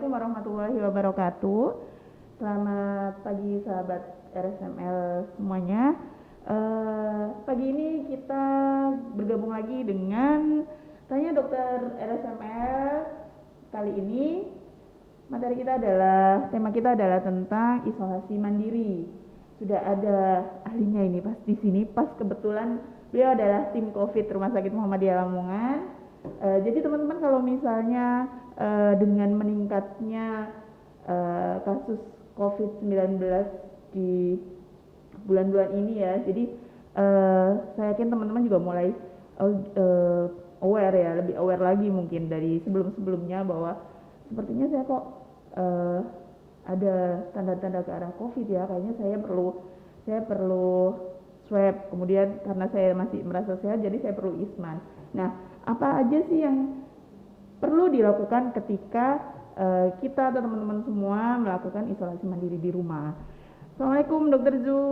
Assalamualaikum warahmatullahi wabarakatuh. Selamat pagi sahabat RSML semuanya. Pagi ini kita bergabung lagi dengan Tanya Dokter RSML. Kali ini tema kita adalah tentang isolasi mandiri. Sudah ada ahlinya ini pas di sini, pas kebetulan beliau adalah tim COVID Rumah Sakit Muhammadiyah Lamongan. Jadi teman-teman kalau misalnya dengan meningkatnya kasus COVID-19 di bulan-bulan ini ya, jadi saya yakin teman-teman juga mulai aware ya, lebih aware lagi mungkin dari sebelum-sebelumnya bahwa sepertinya saya kok ada tanda-tanda ke arah COVID ya, kayaknya saya perlu swab, kemudian karena saya masih merasa sehat jadi saya perlu isman. Nah, apa aja sih yang perlu dilakukan ketika kita atau teman-teman semua melakukan isolasi mandiri di rumah? Assalamualaikum Dokter Zu.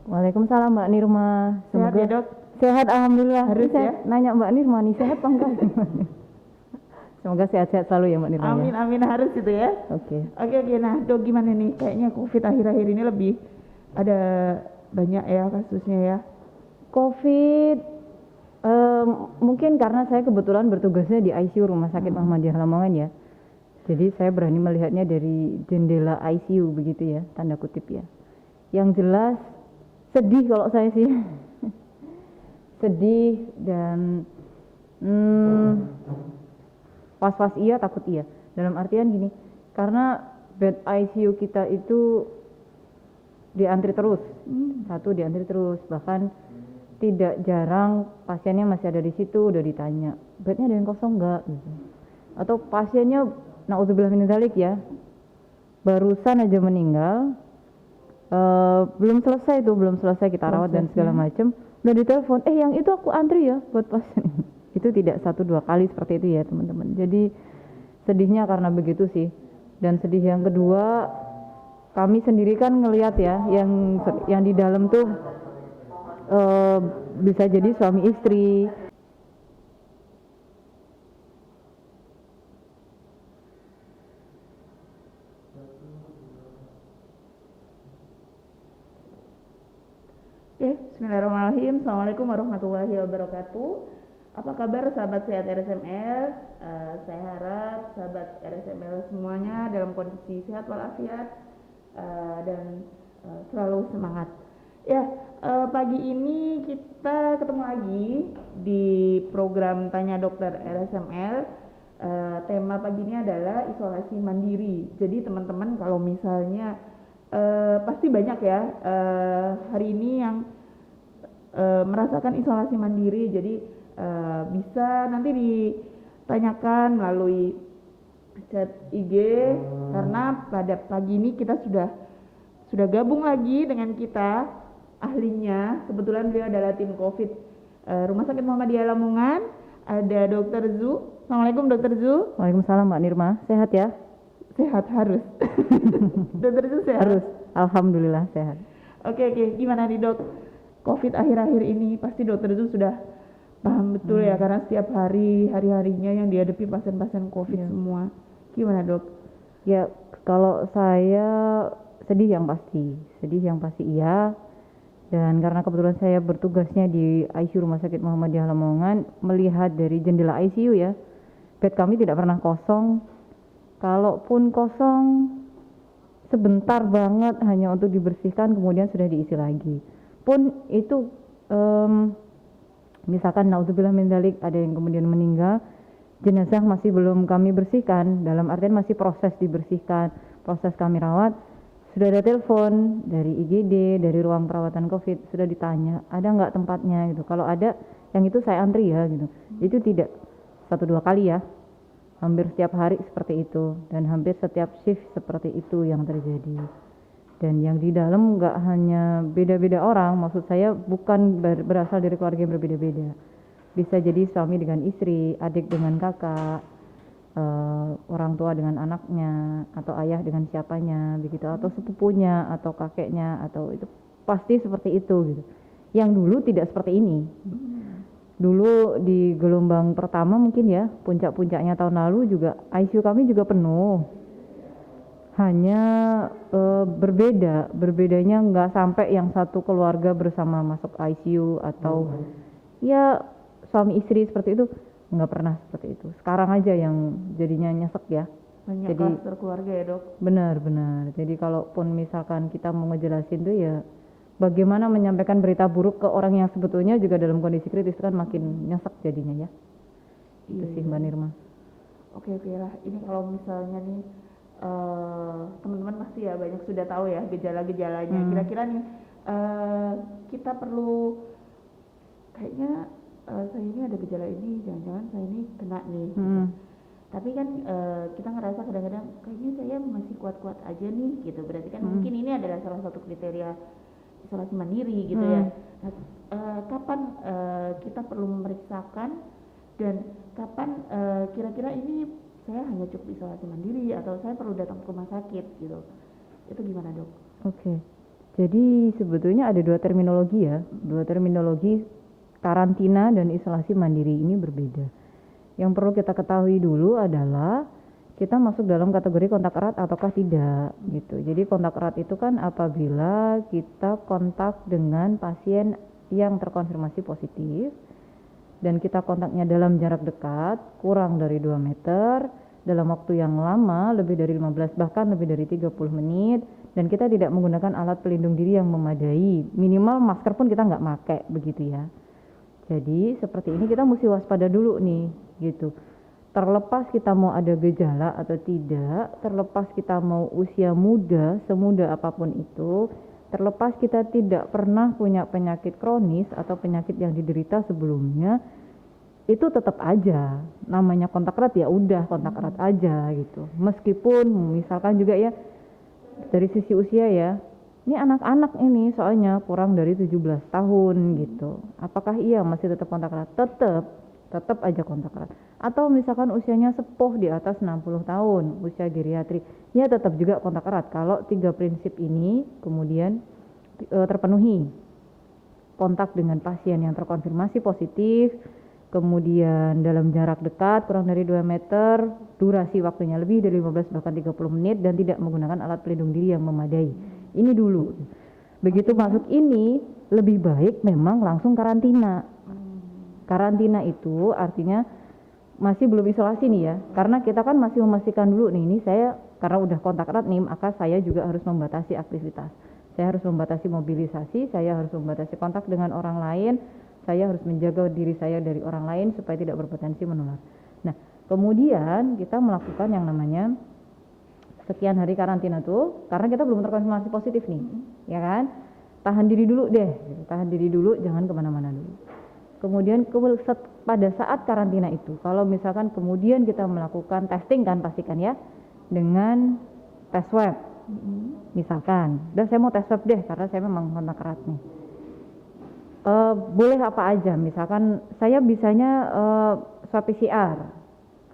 Waalaikumsalam Mbak Nirma. Sehat ya Dok? Sehat alhamdulillah. Harus ya? Nanya Mbak Nirma nih sehat apa enggak? Semoga sehat-sehat selalu ya Mbak Nirma. Amin ya? amin, harus itu ya. Oke. Nah Dok, gimana nih? Kayaknya COVID akhir-akhir ini lebih ada banyak ya kasusnya ya. COVID mungkin karena saya kebetulan bertugasnya di ICU Rumah Sakit Muhammadiyah Lamongan ya. Jadi saya berani melihatnya dari jendela ICU begitu ya, tanda kutip ya. Yang jelas sedih kalau saya sih. Sedih dan was-was iya, takut iya. Dalam artian gini, karena bed ICU kita itu diantri terus. Diantri terus, bahkan tidak jarang pasiennya masih ada di situ, udah ditanya, bednya ada yang kosong enggak gitu. Atau pasiennya naudzubillah min dzalik ya, barusan aja meninggal, belum selesai kita rawat dan segala macam, udah ditelepon, yang itu aku antri ya buat pasien. Itu tidak 1-2 kali seperti itu ya teman-teman. Jadi sedihnya karena begitu sih. Dan sedih yang kedua, kami sendiri kan ngelihat ya, yang di dalam tuh bisa jadi suami istri. Bismillahirrahmanirrahim. Assalamualaikum warahmatullahi wabarakatuh. Apa kabar sahabat sehat RSML? Saya harap sahabat RSML semuanya dalam kondisi sehat walafiat dan selalu semangat. Ya, pagi ini kita ketemu lagi di program Tanya Dokter RSML. Tema pagi ini adalah isolasi mandiri. Jadi teman-teman kalau misalnya pasti banyak ya hari ini yang merasakan isolasi mandiri. Jadi bisa nanti ditanyakan melalui chat IG, karena pada pagi ini kita sudah gabung lagi dengan kita ahlinya. Kebetulan beliau adalah tim COVID Rumah Sakit Muhammadiyah Lamongan. Ada Dokter Zu. Assalamualaikum Dokter Zu. Waalaikumsalam Mbak Nirma. Sehat ya? Sehat harus. Dokter Zu sehat? Harus. Alhamdulillah sehat. Oke. Gimana nih Dok? COVID akhir-akhir ini pasti Dokter Zu sudah paham betul ya, karena setiap hari-harinya yang dihadapi pasien-pasien COVID semua. Gimana Dok? Ya kalau saya sedih yang pasti iya. Dan karena kebetulan saya bertugasnya di ICU Rumah Sakit Muhammadiyah Lamongan, melihat dari jendela ICU ya, bed kami tidak pernah kosong. Kalaupun kosong, sebentar banget hanya untuk dibersihkan, kemudian sudah diisi lagi. Pun itu misalkan naudzubillah min dzalik ada yang kemudian meninggal, jenazah masih belum kami bersihkan, dalam artian masih proses dibersihkan, proses kami rawat. Sudah ada telepon dari IGD, dari ruang perawatan COVID, sudah ditanya, ada nggak tempatnya gitu. Kalau ada, yang itu saya antri ya gitu. Itu tidak 1-2 kali ya, hampir setiap hari seperti itu. Dan hampir setiap shift seperti itu yang terjadi. Dan yang di dalam nggak hanya beda-beda orang, maksud saya bukan berasal dari keluarga yang berbeda-beda. Bisa jadi suami dengan istri, adik dengan kakak, orang tua dengan anaknya, atau ayah dengan siapanya begitu, atau sepupunya atau kakeknya, atau itu pasti seperti itu gitu. Yang dulu tidak seperti ini. Dulu di gelombang pertama mungkin ya, puncak-puncaknya tahun lalu juga ICU kami juga penuh. hanya berbedanya nggak sampai yang satu keluarga bersama masuk ICU atau ya suami istri seperti itu, nggak pernah seperti itu. Sekarang aja yang jadinya nyesek ya. Banyak Jadi klaster keluarga ya dok. benar. Jadi kalaupun misalkan kita mau ngejelasin tuh ya bagaimana menyampaikan berita buruk ke orang yang sebetulnya juga dalam kondisi kritis kan makin nyesek jadinya ya. Itu sih Mbak Nirma. Oke lah, ini kalau misalnya nih teman-teman pasti ya banyak sudah tahu ya gejala-gejalanya. Kira-kira nih kita perlu kayaknya saya ini ada gejala ini, jangan-jangan saya ini kena nih. Gitu. Tapi kan kita ngerasa kadang-kadang kayaknya saya masih kuat-kuat aja nih gitu. Berarti kan mungkin ini adalah salah satu kriteria isolasi mandiri gitu ya. Nah, kapan kita perlu memeriksakan dan kapan kira-kira ini saya hanya cukup isolasi mandiri atau saya perlu datang ke rumah sakit gitu. Itu gimana dok? Oke. Jadi sebetulnya ada dua terminologi ya. Dua terminologi karantina dan isolasi mandiri ini berbeda. Yang perlu kita ketahui dulu adalah kita masuk dalam kategori kontak erat ataukah tidak gitu. Jadi kontak erat itu kan apabila kita kontak dengan pasien yang terkonfirmasi positif dan kita kontaknya dalam jarak dekat kurang dari 2 meter dalam waktu yang lama lebih dari 15 bahkan lebih dari 30 menit dan kita tidak menggunakan alat pelindung diri yang memadai, minimal masker pun kita nggak pakai begitu ya. Jadi seperti ini kita mesti waspada dulu nih gitu. Terlepas kita mau ada gejala atau tidak, terlepas kita mau usia muda, semuda apapun itu, terlepas kita tidak pernah punya penyakit kronis atau penyakit yang diderita sebelumnya, itu tetap aja namanya kontak erat ya udah kontak erat aja gitu. Meskipun misalkan juga ya dari sisi usia ya, ini anak-anak ini soalnya kurang dari 17 tahun gitu. Apakah iya masih tetap kontak erat? Tetap aja kontak erat. Atau misalkan usianya sepuh di atas 60 tahun, usia geriatri, ya tetap juga kontak erat kalau 3 prinsip ini kemudian terpenuhi. Kontak dengan pasien yang terkonfirmasi positif, kemudian dalam jarak dekat kurang dari 2 meter, durasi waktunya lebih dari 15 bahkan 30 menit dan tidak menggunakan alat pelindung diri yang memadai. Ini dulu. Begitu masuk ini lebih baik memang langsung karantina. Karantina itu artinya masih belum isolasi nih ya, karena kita kan masih memastikan dulu nih, ini saya karena udah kontak erat nih, maka saya juga harus membatasi aktivitas, saya harus membatasi mobilisasi, saya harus membatasi kontak dengan orang lain, saya harus menjaga diri saya dari orang lain supaya tidak berpotensi menular. Nah, kemudian kita melakukan yang namanya sekian hari karantina tuh, karena kita belum terkonfirmasi positif nih, ya kan? Tahan diri dulu deh, tahan diri dulu, jangan kemana-mana dulu. Kemudian pada saat karantina itu, kalau misalkan kemudian kita melakukan testing kan pastikan ya, dengan tes swab, misalkan, dan saya mau tes swab deh karena saya memang kontak erat nih. Boleh apa aja, misalkan saya bisanya swab PCR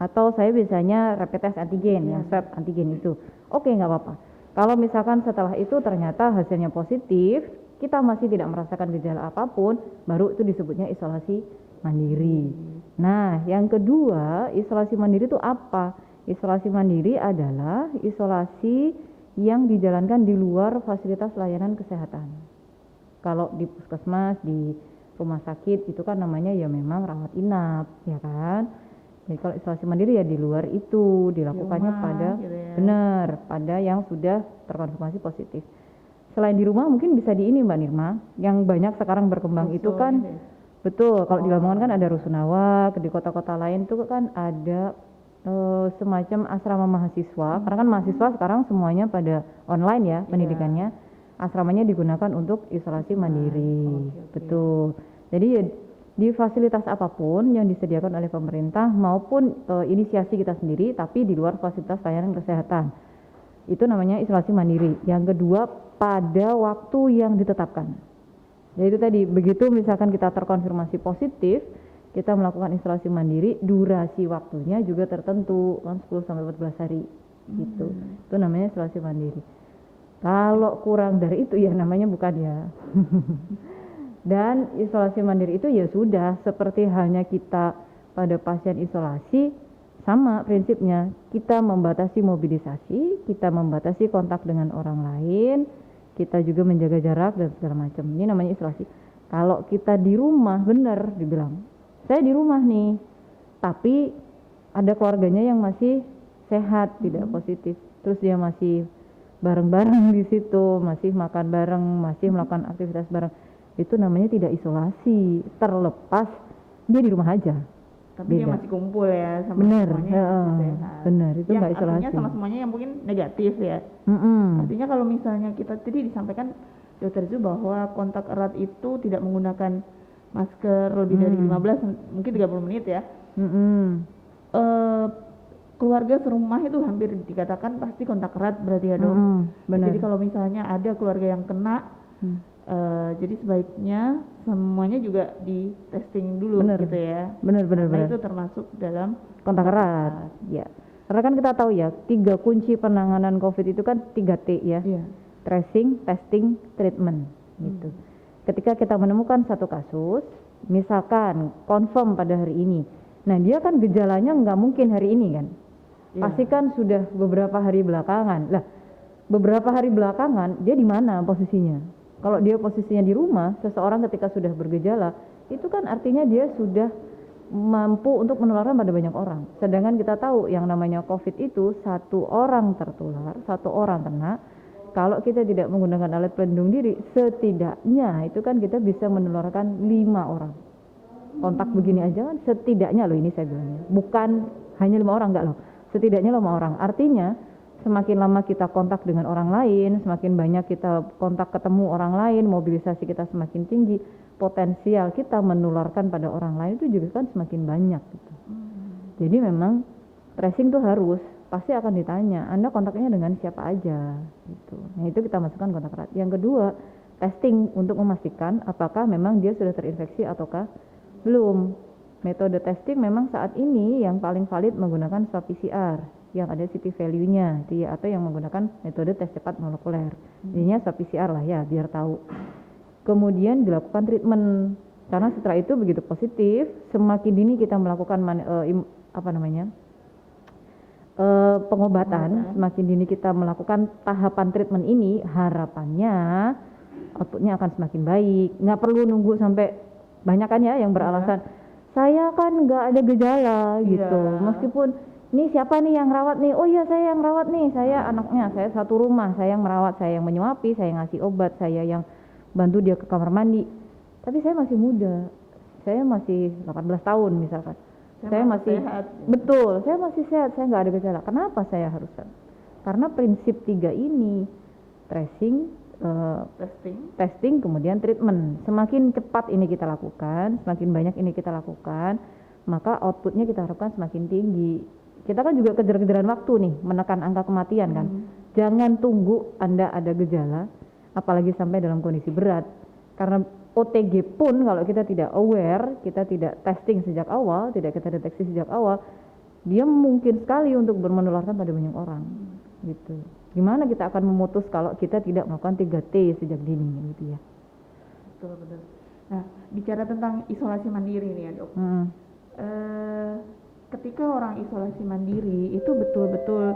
atau saya bisanya rapid test antigen, yang swab antigen itu, oke nggak apa-apa. Kalau misalkan setelah itu ternyata hasilnya positif, kita masih tidak merasakan gejala apapun, baru itu disebutnya isolasi mandiri. Nah, yang kedua, isolasi mandiri itu apa? Isolasi mandiri adalah isolasi yang dijalankan di luar fasilitas layanan kesehatan. Kalau di puskesmas, di rumah sakit itu kan namanya ya memang rawat inap, ya kan? Jadi kalau isolasi mandiri ya di luar itu dilakukannya pada gitu ya. Pada yang sudah terkonfirmasi positif. Selain di rumah mungkin bisa di ini Mbak Nirma, yang banyak sekarang berkembang itu kan gitu. Betul, kalau di Lamongan kan ada Rusunawa, di kota-kota lain tuh kan ada semacam asrama mahasiswa, karena kan mahasiswa sekarang semuanya pada online ya pendidikannya, asramanya digunakan untuk isolasi mandiri, betul. Jadi ya, di fasilitas apapun yang disediakan oleh pemerintah maupun inisiasi kita sendiri, tapi di luar fasilitas layanan kesehatan, itu namanya isolasi mandiri. Yang kedua, pada waktu yang ditetapkan. Yaitu tadi, begitu misalkan kita terkonfirmasi positif, kita melakukan isolasi mandiri, durasi waktunya juga tertentu, kan 10 sampai 14 hari gitu. Itu namanya isolasi mandiri. Kalau kurang dari itu ya namanya bukan ya. Dan isolasi mandiri itu ya sudah seperti halnya kita pada pasien isolasi, sama prinsipnya, kita membatasi mobilisasi, kita membatasi kontak dengan orang lain, kita juga menjaga jarak dan segala macam. Ini namanya isolasi. Kalau kita di rumah, benar dibilang, saya di rumah nih, tapi ada keluarganya yang masih sehat, tidak positif, terus dia masih bareng-bareng di situ, masih makan bareng, masih melakukan aktivitas bareng, itu namanya tidak isolasi, terlepas dia di rumah aja. Tapi dia Beda. masih kumpul ya sama Bener, semuanya yang heeh, sehat. bener, itu Yang nggak isolasi. artinya sama semuanya yang mungkin negatif ya. Artinya kalau misalnya kita tadi disampaikan Dokter Zu bahwa kontak erat itu tidak menggunakan masker lebih dari 15 mungkin 30 menit ya. Keluarga serumah itu hampir dikatakan pasti kontak erat berarti ya dok. Benar. Jadi kalau misalnya ada keluarga yang kena, jadi sebaiknya semuanya juga di testing dulu Bener. gitu ya. Benar. Karena itu termasuk dalam Kontak erat. Ya. Karena kan kita tahu ya, 3 kunci penanganan COVID itu kan 3T ya. Iya. Tracing, testing, treatment gitu. Ketika kita menemukan satu kasus, misalkan confirm pada hari ini, nah dia kan gejalanya nggak mungkin hari ini kan, pasti kan sudah beberapa hari belakangan. Lah, beberapa hari belakangan dia di mana posisinya? Kalau dia posisinya di rumah, seseorang ketika sudah bergejala, itu kan artinya dia sudah mampu untuk menularkan pada banyak orang. Sedangkan kita tahu yang namanya COVID itu satu orang tertular, satu orang kena. Kalau kita tidak menggunakan alat pelindung diri, setidaknya itu kan kita bisa menularkan 5 orang. Kontak begini aja kan setidaknya loh, ini saya bilangnya. Bukan hanya 5 orang, enggak loh. Setidaknya 5 orang. Artinya semakin lama kita kontak dengan orang lain, semakin banyak kita kontak ketemu orang lain, mobilisasi kita semakin tinggi, potensial kita menularkan pada orang lain itu juga kan semakin banyak gitu. Jadi memang tracing tuh harus, pasti akan ditanya, Anda kontaknya dengan siapa aja gitu. Nah, itu kita masukkan kontak erat. Yang kedua, testing untuk memastikan apakah memang dia sudah terinfeksi ataukah belum. Metode testing memang saat ini yang paling valid menggunakan swab PCR yang ada CT value-nya dia, atau yang menggunakan metode tes cepat molekuler. Jadinya swab PCR lah ya, biar tahu. Kemudian dilakukan treatment. Karena setelah itu begitu positif, semakin dini kita melakukan pengobatan, semakin dini kita melakukan tahapan treatment ini, harapannya outputnya akan semakin baik. Nggak perlu nunggu sampai banyak kan ya yang beralasan saya kan nggak ada gejala gitu. Meskipun ini siapa nih yang rawat nih? Oh iya saya yang rawat nih, saya anaknya, saya satu rumah, saya yang merawat, saya yang menyuapi, saya yang ngasih obat, saya yang bantu dia ke kamar mandi. Tapi saya masih muda, saya masih 18 tahun misalkan. Saya masih sehat. Betul, saya masih sehat, saya nggak ada gejala. Kenapa saya harus sehat? Karena prinsip 3 ini, tracing, testing, kemudian treatment. Semakin cepat ini kita lakukan, semakin banyak ini kita lakukan, maka outputnya kita harapkan semakin tinggi. Kita kan juga kejar-kejaran waktu nih, menekan angka kematian kan. Jangan tunggu Anda ada gejala, apalagi sampai dalam kondisi berat. Karena OTG pun kalau kita tidak aware, kita tidak testing sejak awal, tidak kita deteksi sejak awal, dia mungkin sekali untuk menularkan pada banyak orang gitu. Gimana kita akan memutus kalau kita tidak melakukan 3T sejak dini gitu ya. Betul. Nah, bicara tentang isolasi mandiri nih ya dok. Ketika orang isolasi mandiri itu betul-betul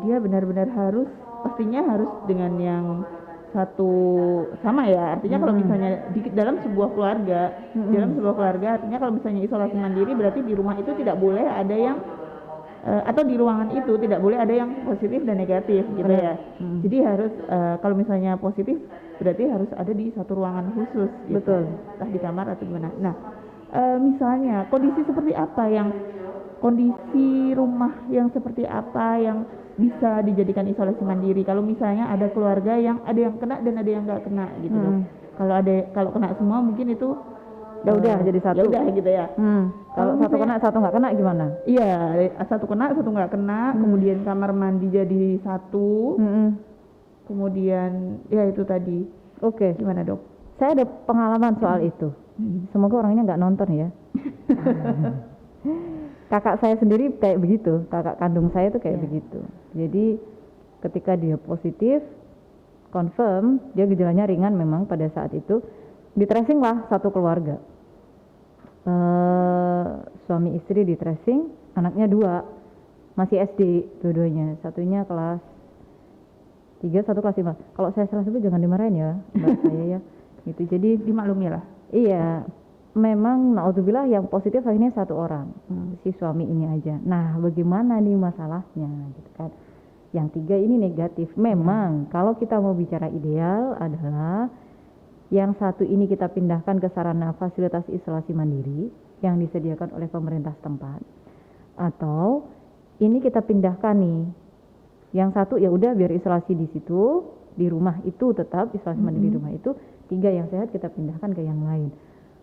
dia benar-benar pastinya harus dengan yang satu sama ya, artinya kalau misalnya dalam sebuah keluarga, artinya kalau misalnya isolasi mandiri berarti di rumah itu tidak boleh ada yang atau di ruangan itu tidak boleh ada yang positif dan negatif gitu ya. Jadi harus kalau misalnya positif berarti harus ada di satu ruangan khusus gitu. Betul. Entah di kamar atau gimana. Nah, misalnya kondisi rumah yang seperti apa yang bisa dijadikan isolasi mandiri kalau misalnya ada keluarga yang ada yang kena dan ada yang nggak kena gitu loh. Kalau kena semua mungkin itu ya udah jadi satu. Ya udah gitu ya. Kalau satu kena satu nggak kena gimana? Iya, satu kena satu nggak kena. Kemudian kamar mandi jadi satu. Kemudian ya itu tadi. Oke. Gimana dok? Saya ada pengalaman soal itu. Semoga orangnya nggak nonton ya. Kakak saya sendiri kayak begitu, kakak kandung saya tuh kayak begitu. Jadi ketika dia positif, confirm dia gejalanya ringan memang pada saat itu, di tracing lah satu keluarga. Suami istri di tracing, anaknya 2 masih SD dua-duanya, satunya kelas 3, satu kelas 5. Kalau saya salah sebut jangan dimarahin ya mbak saya ya gitu. Jadi Dimaklumi lah. iya, memang naudzubillah yang positif akhirnya 1 orang, si suami ini aja. Nah, bagaimana nih masalahnya gitu kan. Yang 3 ini negatif. Memang kalau kita mau bicara ideal adalah yang 1 ini kita pindahkan ke sarana fasilitas isolasi mandiri yang disediakan oleh pemerintah setempat. Atau ini kita pindahkan nih. Yang 1 ya udah biar isolasi di situ, di rumah itu tetap isolasi mandiri di rumah itu. 3 yang sehat kita pindahkan ke yang lain.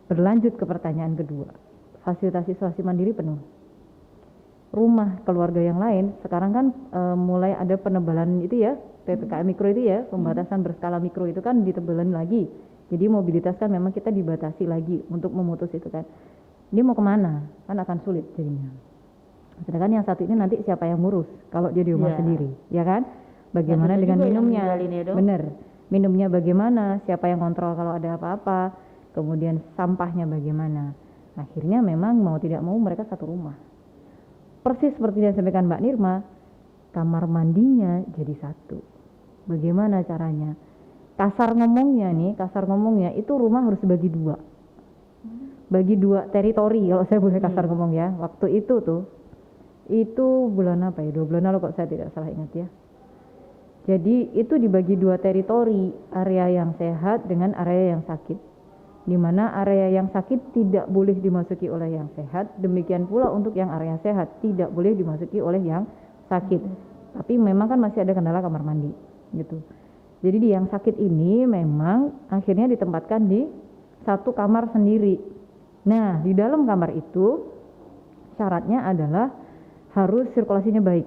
Berlanjut ke pertanyaan kedua, fasilitas isolasi mandiri penuh. Rumah keluarga yang lain sekarang kan mulai ada penebalan itu ya, PPKM mikro itu ya, pembatasan berskala mikro itu kan ditebelin lagi. Jadi mobilitas kan memang kita dibatasi lagi untuk memutus itu kan. Dia mau kemana? Kan akan sulit jadinya. Sedangkan yang 1 ini nanti siapa yang ngurus kalau dia di rumah sendiri, ya kan? Bagaimana dengan minumnya? Bener, minumnya bagaimana? Siapa yang kontrol kalau ada apa-apa? Kemudian sampahnya bagaimana? Akhirnya memang mau tidak mau mereka satu rumah. Persis seperti yang disampaikan Mbak Nirma, kamar mandinya jadi 1. Bagaimana caranya? Kasar ngomongnya itu rumah harus bagi 2. Bagi 2 teritori kalau saya boleh kasar ngomong ya. Waktu itu tuh, itu bulan apa ya? 2 bulan lalu kalau saya tidak salah ingat ya. Jadi itu dibagi 2 teritori, area yang sehat dengan area yang sakit. Di mana area yang sakit tidak boleh dimasuki oleh yang sehat, demikian pula untuk yang area sehat tidak boleh dimasuki oleh yang sakit. Tapi memang kan masih ada kendala kamar mandi gitu. Jadi di yang sakit ini memang akhirnya ditempatkan di 1 kamar sendiri. Nah, di dalam kamar itu syaratnya adalah harus sirkulasinya baik.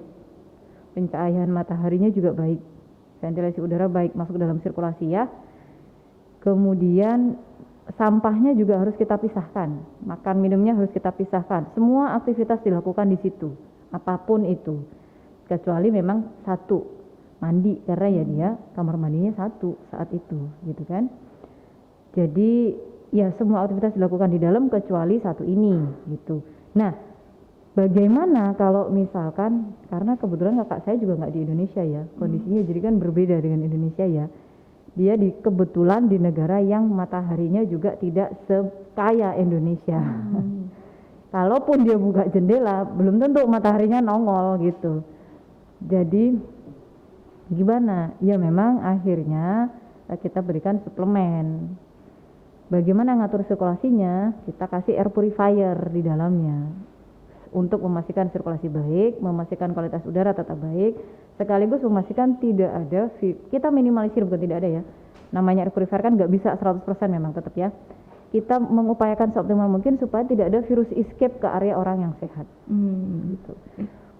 Pencahayaan mataharinya juga baik. Ventilasi udara baik masuk dalam sirkulasi ya. Kemudian sampahnya juga harus kita pisahkan, makan minumnya harus kita pisahkan, semua aktivitas dilakukan di situ, apapun itu, kecuali memang 1 mandi karena ya dia kamar mandinya 1 saat itu, gitu kan. Jadi ya semua aktivitas dilakukan di dalam kecuali 1 ini, gitu. Nah, bagaimana kalau misalkan karena kebetulan kakak saya juga nggak di Indonesia ya, kondisinya jadi kan berbeda dengan Indonesia ya. Dia kebetulan di negara yang mataharinya juga tidak sekaya Indonesia. Kalaupun dia buka jendela, belum tentu mataharinya nongol gitu. Jadi gimana? Ya memang akhirnya kita berikan suplemen. Bagaimana ngatur sirkulasinya? Kita kasih air purifier di dalamnya untuk memastikan sirkulasi baik, memastikan kualitas udara tetap baik, sekaligus memastikan tidak ada kita minimalisir, bukan tidak ada ya, namanya air purifier kan nggak bisa 100% memang tetap ya, kita mengupayakan seoptimal mungkin supaya tidak ada virus escape ke area orang yang sehat. Gitu.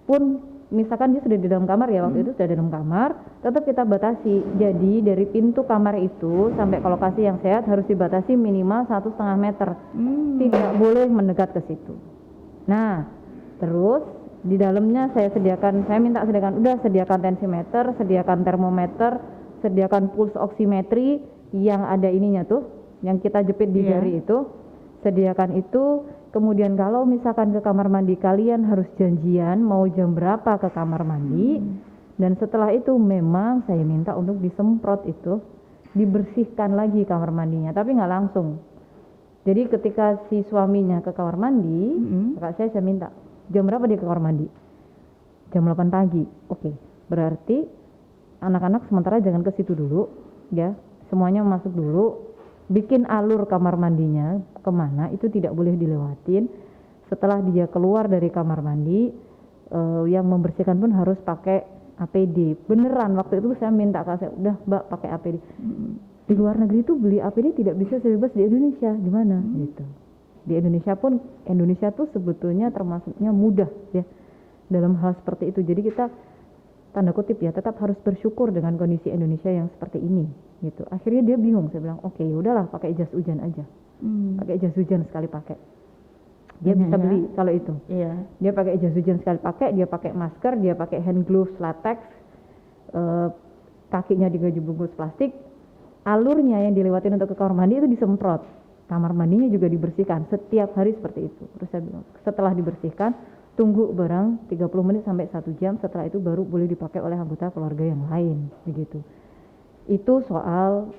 Pun misalkan dia sudah di dalam kamar ya, waktu itu sudah di dalam kamar, tetap kita batasi. Jadi dari pintu kamar itu sampai ke lokasi yang sehat harus dibatasi minimal 1,5 meter, tidak boleh mendekat ke situ. Nah, terus di dalamnya saya minta sediakan tensimeter, sediakan termometer, sediakan pulse oximetry yang ada ininya tuh, yang kita jepit di jari itu, sediakan itu. Kemudian kalau misalkan ke kamar mandi kalian harus janjian mau jam berapa ke kamar mandi, dan setelah itu memang saya minta untuk disemprot itu, dibersihkan lagi kamar mandinya, tapi nggak langsung. Jadi ketika si suaminya ke kamar mandi, kakak saya minta jam berapa dia ke kamar mandi? Jam 8 pagi. Oke, berarti anak-anak sementara jangan ke situ dulu ya, semuanya masuk dulu, bikin alur kamar mandinya kemana itu tidak boleh dilewatin. Setelah dia keluar dari kamar mandi, yang membersihkan pun harus pakai APD. Beneran waktu itu saya minta ke saya, udah mbak pakai APD. Di luar negeri itu beli APD tidak bisa sebebas di Indonesia, gimana gitu. Di Indonesia tuh sebetulnya termasuknya mudah ya dalam hal seperti itu. Jadi kita tanda kutip ya tetap harus bersyukur dengan kondisi Indonesia yang seperti ini gitu. Akhirnya dia bingung, saya bilang oke, udahlah pakai jas hujan aja. Pakai jas hujan sekali pakai. Dia bisa beli kalau itu. Dia pakai jas hujan sekali pakai, dia pakai masker, dia pakai hand gloves latex, kakinya digaju bungkus plastik. Alurnya yang dilewatin untuk ke kamar mandi itu disemprot. Kamar mandinya juga dibersihkan setiap hari seperti itu. Terus saya bilang, setelah dibersihkan, tunggu barang 30 menit sampai 1 jam, setelah itu baru boleh dipakai oleh anggota keluarga yang lain begitu. Itu soal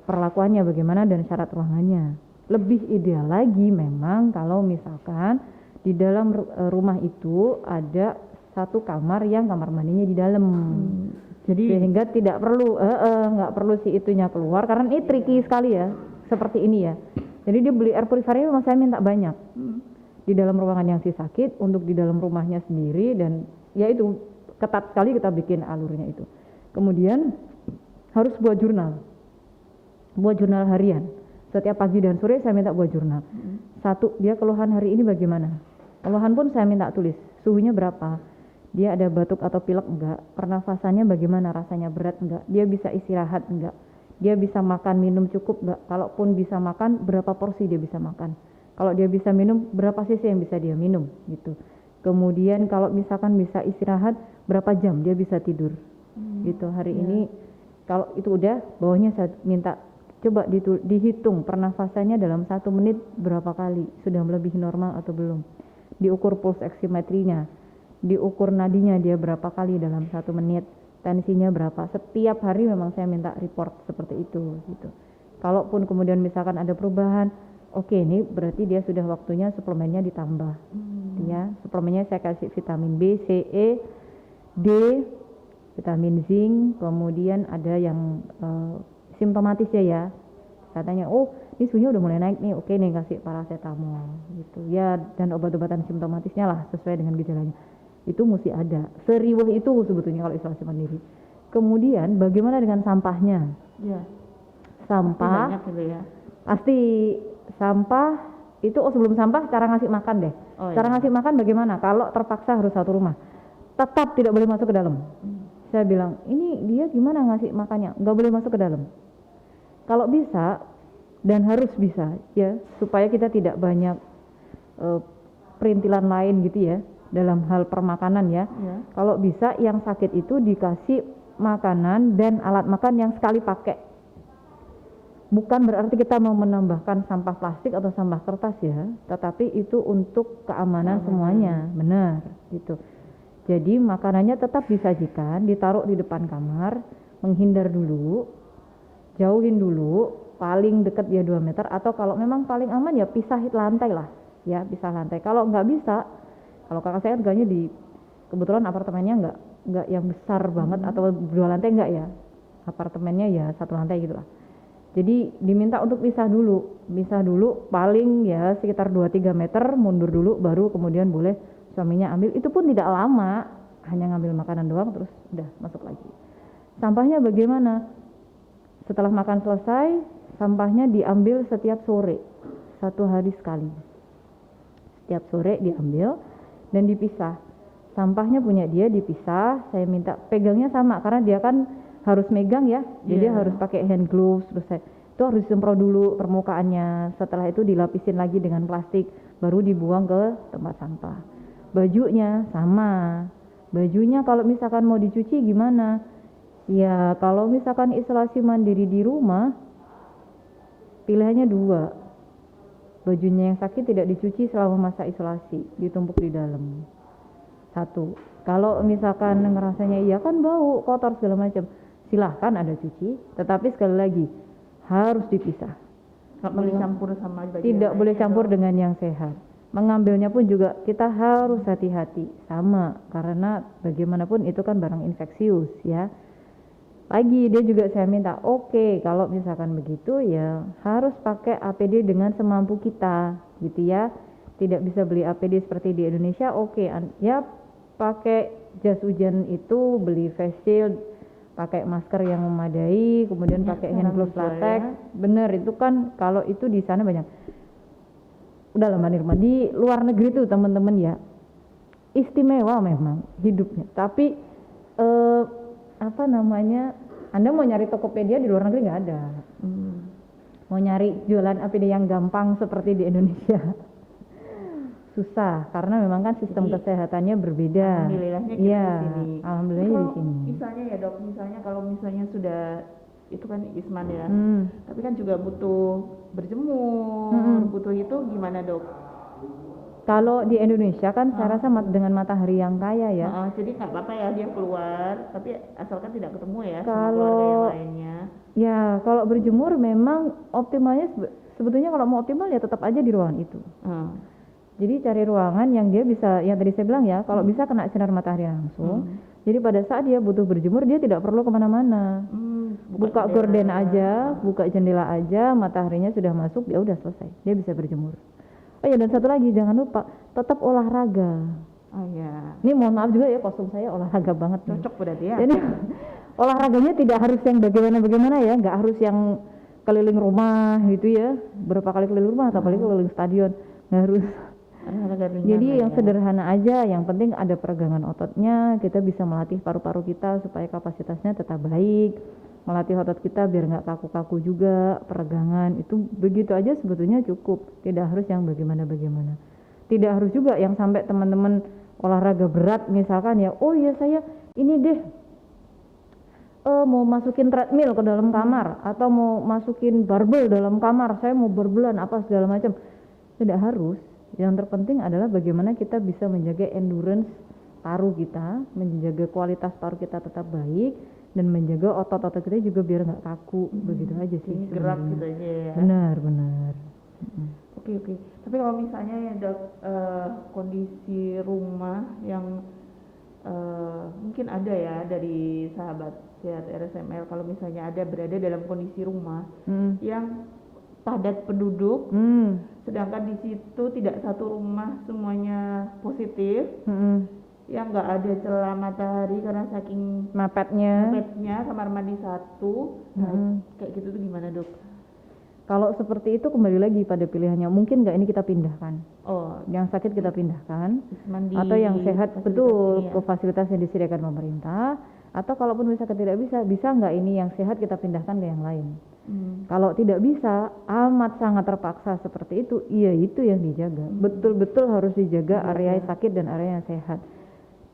perlakuannya bagaimana dan syarat ruangannya. Lebih ideal lagi memang kalau misalkan di dalam rumah itu ada satu kamar yang kamar mandinya di dalam. Jadi Sehingga tidak perlu nggak perlu si itunya keluar, karena ini tricky sekali ya, seperti ini ya. Jadi dia beli air purifier memang saya minta banyak di dalam ruangan yang si sakit, untuk di dalam rumahnya sendiri, dan ya itu ketat sekali kita bikin alurnya itu. Kemudian harus buat jurnal harian. Setiap pagi dan sore saya minta buat jurnal. Satu, dia keluhan hari ini bagaimana? Keluhan pun saya minta tulis, suhunya berapa? Dia ada batuk atau pilek enggak? Pernafasannya bagaimana? Rasanya berat enggak? Dia bisa istirahat enggak? Dia bisa makan minum cukup enggak? Kalaupun bisa makan, berapa porsi dia bisa makan? Kalau dia bisa minum, berapa cc yang bisa dia minum gitu. Kemudian kalau misalkan bisa istirahat, berapa jam dia bisa tidur gitu. Hari ini kalau itu udah, bawahnya saya minta coba dihitung pernafasannya dalam 1 menit berapa kali, sudah melebihi normal atau belum. Diukur pulse oximetrinya, diukur nadinya dia berapa kali dalam 1 menit, tensinya berapa. Setiap hari memang saya minta report seperti itu gitu. Kalaupun kemudian misalkan ada perubahan, oke, ini berarti dia sudah waktunya suplemennya ditambah. Ya, suplemennya saya kasih vitamin B, C, E, D, vitamin zinc, kemudian ada yang simptomatis ya. Katanya, oh ini suhunya udah mulai naik nih, oke nih kasih paracetamol gitu ya, dan obat-obatan simptomatisnya lah sesuai dengan gejalanya. Itu mesti ada. Seriweh itu sebetulnya kalau isolasi mandiri. Kemudian bagaimana dengan sampahnya? ya Sampah banyak gitu ya. pasti sampah itu, sebelum sampah cara ngasih makan deh. Cara ngasih makan bagaimana? Kalau terpaksa harus satu rumah, tetap tidak boleh masuk ke dalam. Saya bilang, ini dia gimana ngasih makannya? Nggak boleh masuk ke dalam. Kalau bisa, dan harus bisa ya, supaya kita tidak banyak perintilan lain gitu ya, dalam hal permakanan ya. Kalau bisa yang sakit itu dikasih makanan dan alat makan yang sekali pakai. Bukan berarti kita mau menambahkan sampah plastik atau sampah kertas ya, tetapi itu untuk keamanan semuanya, benar gitu. Jadi makanannya tetap disajikan, ditaruh di depan kamar, menghindar dulu, jauhin dulu, paling dekat ya 2 meter, atau kalau memang paling aman ya pisah lantai lah, ya pisah lantai. Kalau nggak bisa, kalau kakak saya tinggalnya di, kebetulan apartemennya nggak yang besar banget atau 2 lantai nggak ya, apartemennya ya 1 lantai gitu lah. Jadi diminta untuk pisah dulu paling ya sekitar 2-3 meter, mundur dulu, baru kemudian boleh suaminya ambil. Itu pun tidak lama, hanya ngambil makanan doang terus udah masuk lagi. Sampahnya bagaimana? Setelah makan selesai, sampahnya diambil setiap sore, 1 hari sekali. Setiap sore diambil dan dipisah. Sampahnya punya dia dipisah, saya minta pegangnya sama karena dia kan harus megang ya, jadi harus pakai hand gloves. Terus itu harus disemprot dulu permukaannya, setelah itu dilapisin lagi dengan plastik, baru dibuang ke tempat sampah. Bajunya sama, bajunya kalau misalkan mau dicuci gimana? Ya kalau misalkan isolasi mandiri di rumah, pilihannya 2. Bajunya yang sakit tidak dicuci selama masa isolasi, ditumpuk di dalam. 1. Kalau misalkan ngerasanya iya kan bau, kotor segala macam, silahkan ada cuci, tetapi sekali lagi harus dipisah. Nggak boleh campur sama baju. Tidak boleh campur dengan yang sehat. Mengambilnya pun juga kita harus hati-hati sama, karena bagaimanapun itu kan barang infeksius ya. Lagi dia juga saya minta, oke, kalau misalkan begitu ya harus pakai APD dengan semampu kita gitu ya. Tidak bisa beli APD seperti di Indonesia, oke, ya pakai jas hujan itu, beli face shield, pakai masker yang memadai, kemudian pakai hand gloves latex. Ya. Bener, itu kan kalau itu di sana banyak. Udah lah Mbak, di luar negeri tuh teman-teman ya, istimewa memang hidupnya. Tapi apa namanya, Anda mau nyari Tokopedia di luar negeri nggak ada. Mau nyari jualan APD yang gampang seperti di Indonesia susah, karena memang kan sistem kesehatannya berbeda. Alhamdulillahnya kita ya, di sini. Alhamdulillah di sini. Misalnya ya dok, misalnya kalau misalnya sudah itu kan Isman ya, tapi kan juga butuh berjemur, butuh itu gimana dok? Kalau di Indonesia kan saya rasa dengan matahari yang kaya ya. Jadi nggak apa-apa ya dia keluar, tapi asalkan tidak ketemu ya sama Kalau keluarga yang lainnya. ya kalau berjemur memang optimalnya sebetulnya kalau mau optimal ya tetap aja di ruangan itu. Jadi cari ruangan yang dia bisa, yang tadi saya bilang ya, kalau bisa kena sinar matahari langsung. Jadi pada saat dia butuh berjemur dia tidak perlu kemana-mana. Buka gorden aja, buka jendela aja, mataharinya sudah masuk, ya udah selesai. Dia bisa berjemur. Oh ya, dan satu lagi jangan lupa tetap olahraga. Oh ya. Ini mohon maaf juga ya, kostum saya olahraga banget. Cocok berarti ya. Jadi olahraganya tidak harus yang bagaimana ya, nggak harus yang keliling rumah gitu ya, berapa kali keliling rumah atau kali keliling stadion, nggak harus. Jadi yang sederhana aja, yang penting ada peregangan ototnya, kita bisa melatih paru-paru kita supaya kapasitasnya tetap baik, melatih otot kita biar nggak kaku-kaku juga, peregangan itu begitu aja sebetulnya cukup, tidak harus yang bagaimana-bagaimana. Tidak harus juga yang sampai teman-teman olahraga berat misalkan ya, oh ya saya ini deh mau masukin treadmill ke dalam kamar atau mau masukin barbel dalam kamar, saya mau berbelan apa segala macam. Tidak harus. Yang terpenting adalah bagaimana kita bisa menjaga endurance paru kita, menjaga kualitas paru kita tetap baik, dan menjaga otot-otot kita juga biar nggak kaku. Begitu aja sih. Gerak gitu aja ya. Benar. Oke. Tapi kalau misalnya ada kondisi rumah yang mungkin ada ya dari sahabat sehat RSML, kalau misalnya ada berada dalam kondisi rumah yang padat penduduk, sedangkan di situ tidak satu rumah semuanya positif, yang nggak ada celah matahari karena saking mepetnya kamar mandi satu, kayak gitu tuh gimana dok? Kalau seperti itu kembali lagi pada pilihannya, mungkin nggak ini kita pindahkan. Yang sakit kita pindahkan, atau yang sehat betul ke fasilitas yang disediakan pemerintah, atau kalaupun misalkan tidak bisa nggak ini yang sehat kita pindahkan ke yang lain. Kalau tidak bisa, amat sangat terpaksa seperti itu, iya itu yang dijaga. Betul-betul harus dijaga area yang sakit dan area yang sehat.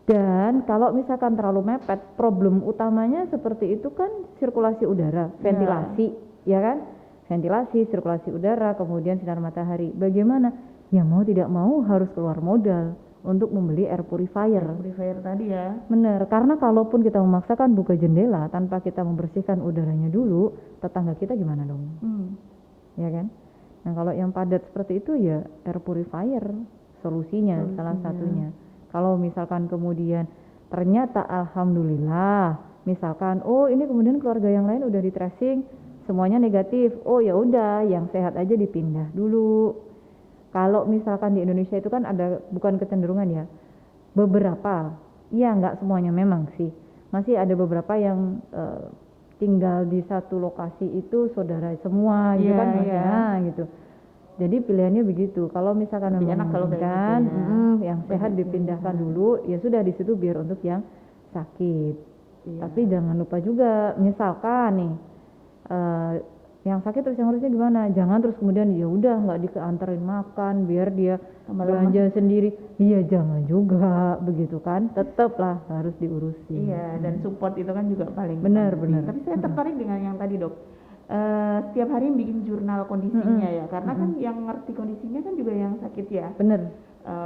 Dan kalau misalkan terlalu mepet, problem utamanya seperti itu kan sirkulasi udara, ventilasi, ya kan? Ventilasi, sirkulasi udara, kemudian sinar matahari. Bagaimana? Ya mau tidak mau harus keluar modal untuk membeli air purifier. Air purifier tadi ya. Benar, karena kalaupun kita memaksakan buka jendela tanpa kita membersihkan udaranya dulu, tetangga kita gimana dong? Ya kan? Nah kalau yang padat seperti itu ya air purifier solusinya salah satunya. Kalau misalkan kemudian ternyata alhamdulillah, misalkan oh ini kemudian keluarga yang lain udah di tracing semuanya negatif, oh ya udah yang sehat aja dipindah dulu. Kalau misalkan di Indonesia itu kan ada bukan kecenderungan ya, beberapa, ya nggak semuanya memang sih, masih ada beberapa yang tinggal di satu lokasi itu saudara semua gitu kan, gitu. Jadi pilihannya begitu. Kalau misalkan memang memungkinkan, yang sehat dipindahkan dulu, ya sudah di situ biar untuk yang sakit. Tapi jangan lupa juga, misalkan nih yang sakit terus yang harusnya gimana? Jangan terus kemudian ya udah nggak diantarin makan biar dia belanja sendiri. Iya jangan juga begitu kan. Tetaplah harus diurusi. Iya dan support itu kan juga paling benar. Tapi saya tertarik dengan yang tadi dok. Setiap hari bikin jurnal kondisinya ya, karena kan yang ngerti kondisinya kan juga yang sakit ya. Benar.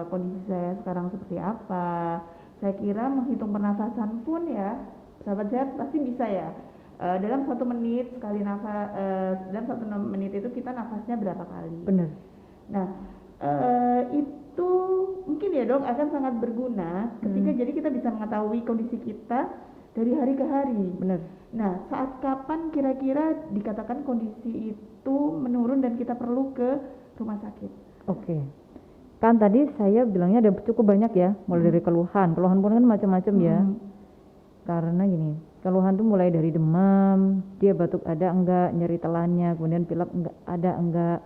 Kondisi saya sekarang seperti apa? Saya kira menghitung pernafasan pun ya, sahabat sehat pasti bisa ya. Dalam 1 menit sekali nafas, dalam 1 menit itu kita nafasnya berapa kali? Benar. Nah itu mungkin ya dok akan sangat berguna ketika jadi kita bisa mengetahui kondisi kita dari hari ke hari. Benar. Nah saat kapan kira-kira dikatakan kondisi itu menurun dan kita perlu ke rumah sakit? Oke. Kan tadi saya bilangnya ada cukup banyak ya, mulai dari keluhan pun kan macam-macam ya. Karena gini, keluhan tuh mulai dari demam, dia batuk ada enggak, nyeri telannya, kemudian pilek ada enggak.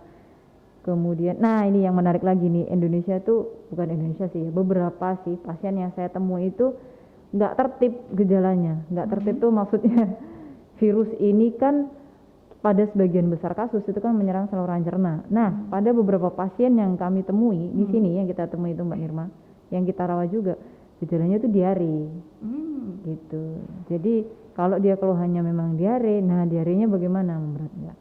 Kemudian, nah ini yang menarik lagi nih, Indonesia tuh, bukan Indonesia sih ya, beberapa sih pasien yang saya temui itu enggak tertib gejalanya. Enggak tertib tuh maksudnya virus ini kan pada sebagian besar kasus itu kan menyerang saluran cerna. Nah, pada beberapa pasien yang kami temui di sini yang kita temui itu Mbak Nirma, yang kita rawat juga, gejalanya itu diare. Gitu. Jadi kalau dia keluhannya memang diare, nah diarenya bagaimana, memberat enggak?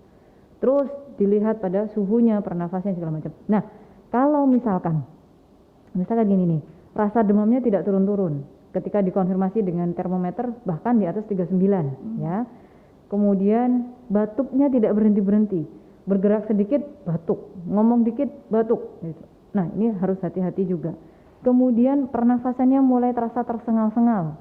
Terus dilihat pada suhunya, pernafasannya segala macam. Nah, kalau misalkan Misalkan gini nih, rasa demamnya tidak turun-turun. Ketika dikonfirmasi dengan termometer bahkan di atas 39 ya. Kemudian batuknya tidak berhenti-berhenti. Bergerak sedikit batuk, ngomong dikit batuk gitu. Nah, ini harus hati-hati juga. Kemudian pernafasannya mulai terasa tersengal-sengal.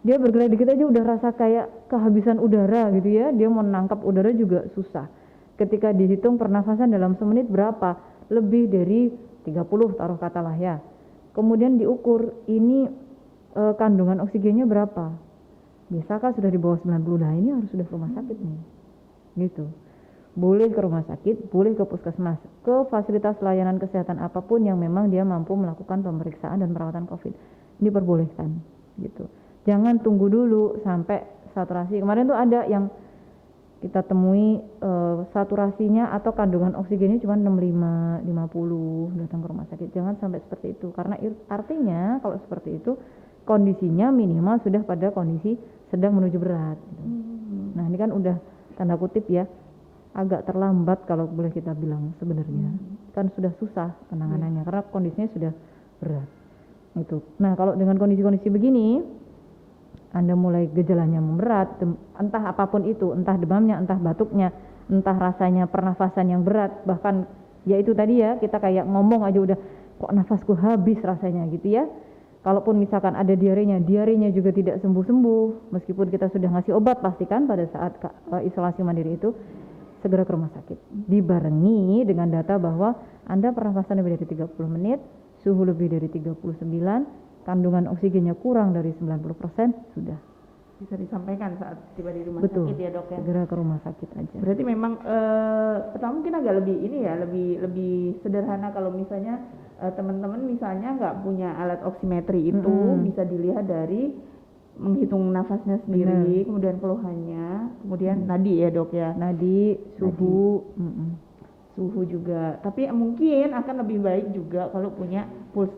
Dia bergerak dikit aja udah rasa kayak kehabisan udara gitu ya. Dia mau nangkap udara juga susah. Ketika dihitung pernafasan dalam semenit berapa? Lebih dari 30 taruh katalah ya. Kemudian diukur ini kandungan oksigennya berapa? Biasakah sudah di bawah 90? Nah, ini harus sudah ke rumah sakit nih. Gitu. Boleh ke rumah sakit, boleh ke puskesmas, ke fasilitas layanan kesehatan apapun yang memang dia mampu melakukan pemeriksaan dan perawatan COVID. Ini diperbolehkan gitu. Jangan tunggu dulu sampai saturasi. Kemarin tuh ada yang kita temui saturasinya atau kandungan oksigennya cuma 65, 50 datang ke rumah sakit. Jangan sampai seperti itu karena artinya kalau seperti itu kondisinya minimal sudah pada kondisi sedang menuju berat gitu. Nah, ini kan udah tanda kutip ya agak terlambat kalau boleh kita bilang sebenarnya. Kan sudah susah penanganannya karena kondisinya sudah berat. Itu. Nah, kalau dengan kondisi-kondisi begini Anda mulai gejalanya memberat, entah apapun itu, entah demamnya, entah batuknya, entah rasanya pernafasan yang berat, bahkan ya itu tadi ya, kita kayak ngomong aja udah kok nafasku habis rasanya gitu ya. Kalaupun misalkan ada diarenya juga tidak sembuh-sembuh, meskipun kita sudah ngasih obat pastikan pada saat isolasi mandiri itu segera ke rumah sakit. Dibarengi dengan data bahwa Anda pernafasan lebih dari 30 menit, suhu lebih dari 39, kandungan oksigennya kurang dari 90%, sudah. Bisa disampaikan saat tiba di rumah Betul. sakit ya dok ya. Segera ke rumah sakit aja. Berarti memang pertama mungkin agak lebih ini ya, lebih sederhana kalau misalnya teman-teman misalnya nggak punya alat oximetry itu bisa dilihat dari menghitung nafasnya sendiri, kemudian keluhannya, kemudian nadi ya dok ya. Nadi, suhu, Suhu juga. Tapi mungkin akan lebih baik juga kalau punya pulse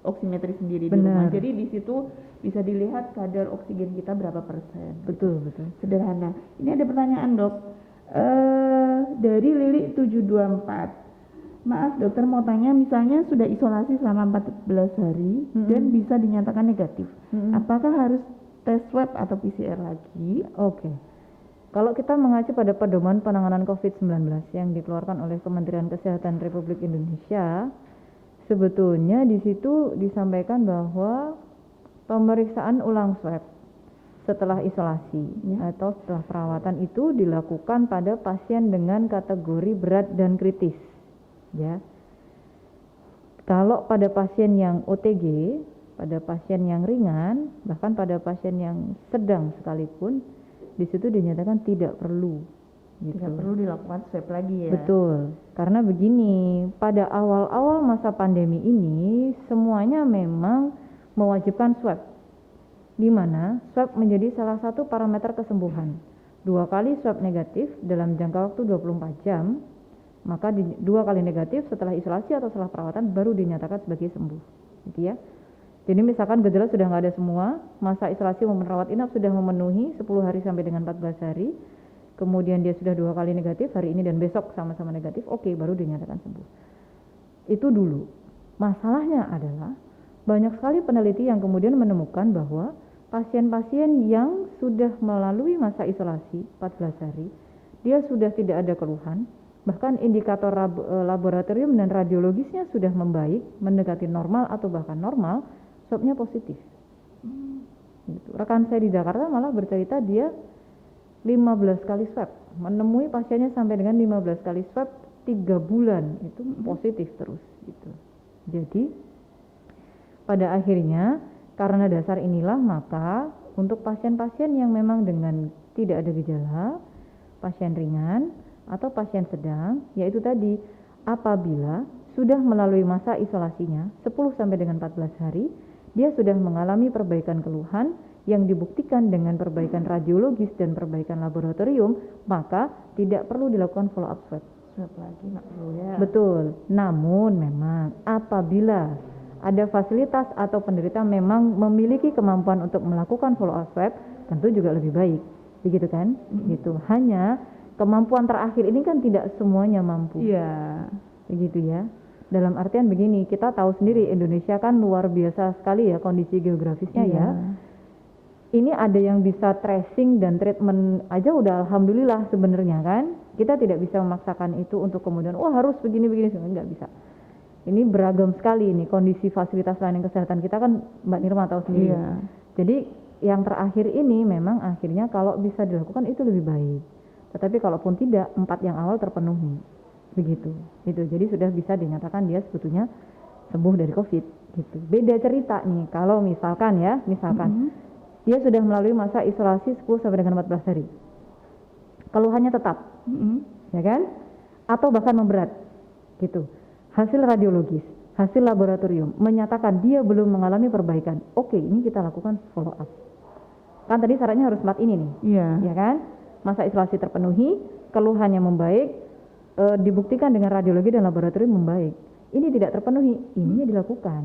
oximetry sendiri di rumah. Jadi di situ bisa dilihat kadar oksigen kita berapa persen. Betul. Sederhana. Ini ada pertanyaan dok. Dari Lili 724. Maaf dokter mau tanya, misalnya sudah isolasi selama 14 hari dan bisa dinyatakan negatif. Apakah harus tes swab atau PCR lagi? Oke. Kalau kita mengacu pada pedoman penanganan COVID-19 yang dikeluarkan oleh Kementerian Kesehatan Republik Indonesia, sebetulnya di situ disampaikan bahwa pemeriksaan ulang swab setelah isolasi atau setelah perawatan itu dilakukan pada pasien dengan kategori berat dan kritis. Ya. Kalau pada pasien yang OTG, pada pasien yang ringan, bahkan pada pasien yang sedang sekalipun, di situ dinyatakan tidak perlu. Gitu. Tidak perlu dilakukan swab lagi ya. Betul. Karena begini, pada awal-awal masa pandemi ini semuanya memang mewajibkan swab. Di mana swab menjadi salah satu parameter kesembuhan. 2 kali swab negatif dalam jangka waktu 24 jam, maka 2 kali negatif setelah isolasi atau setelah perawatan baru dinyatakan sebagai sembuh. Gitu ya. Jadi misalkan gejala sudah nggak ada semua, masa isolasi maupun rawat inap sudah memenuhi 10 hari sampai dengan 14 hari, kemudian dia sudah 2 kali negatif, hari ini dan besok sama-sama negatif, oke, baru dinyatakan sembuh. Itu dulu. Masalahnya adalah banyak sekali peneliti yang kemudian menemukan bahwa pasien-pasien yang sudah melalui masa isolasi 14 hari, dia sudah tidak ada keluhan, bahkan indikator laboratorium dan radiologisnya sudah membaik, mendekati normal atau bahkan normal, swabnya positif. Gitu. Rekan saya di Jakarta malah bercerita dia 15 kali swab, menemui pasiennya sampai dengan 15 kali swab 3 bulan itu positif terus gitu. Jadi pada akhirnya karena dasar inilah maka untuk pasien-pasien yang memang dengan tidak ada gejala, pasien ringan atau pasien sedang, yaitu tadi apabila sudah melalui masa isolasinya 10 sampai dengan 14 hari, dia sudah mengalami perbaikan keluhan yang dibuktikan dengan perbaikan radiologis dan perbaikan laboratorium, maka tidak perlu dilakukan follow up swab. Swab lagi nggak perlu ya. Betul. Namun memang apabila ada fasilitas atau penderita memang memiliki kemampuan untuk melakukan follow up swab, tentu juga lebih baik. Begitu kan? Gitu. Hanya kemampuan terakhir ini kan tidak semuanya mampu. Iya. Begitu ya. Dalam artian begini, kita tahu sendiri Indonesia kan luar biasa sekali ya kondisi geografisnya Iya. ya. Ini ada yang bisa tracing dan treatment aja udah alhamdulillah sebenarnya kan. Kita tidak bisa memaksakan itu untuk kemudian harus begini-begini, nggak bisa. Ini beragam sekali ini kondisi fasilitas layanan kesehatan kita kan Mbak Nirma tahu sendiri. Iya. Jadi yang terakhir ini memang akhirnya kalau bisa dilakukan itu lebih baik. Tetapi kalaupun tidak, 4 yang awal terpenuhi. Begitu. Itu. Jadi sudah bisa dinyatakan dia sebetulnya sembuh dari COVID gitu. Beda cerita nih kalau misalkan dia sudah melalui masa isolasi 10 sampai dengan 14 hari. Keluhannya tetap, ya kan? Atau bahkan memberat, gitu. Hasil radiologis, hasil laboratorium menyatakan dia belum mengalami perbaikan. Oke, ini kita lakukan follow up. Kan tadi syaratnya harus 4 ini nih, ya kan? Masa isolasi terpenuhi, keluhannya membaik, dibuktikan dengan radiologi dan laboratorium membaik. Ini tidak terpenuhi, ini dilakukan,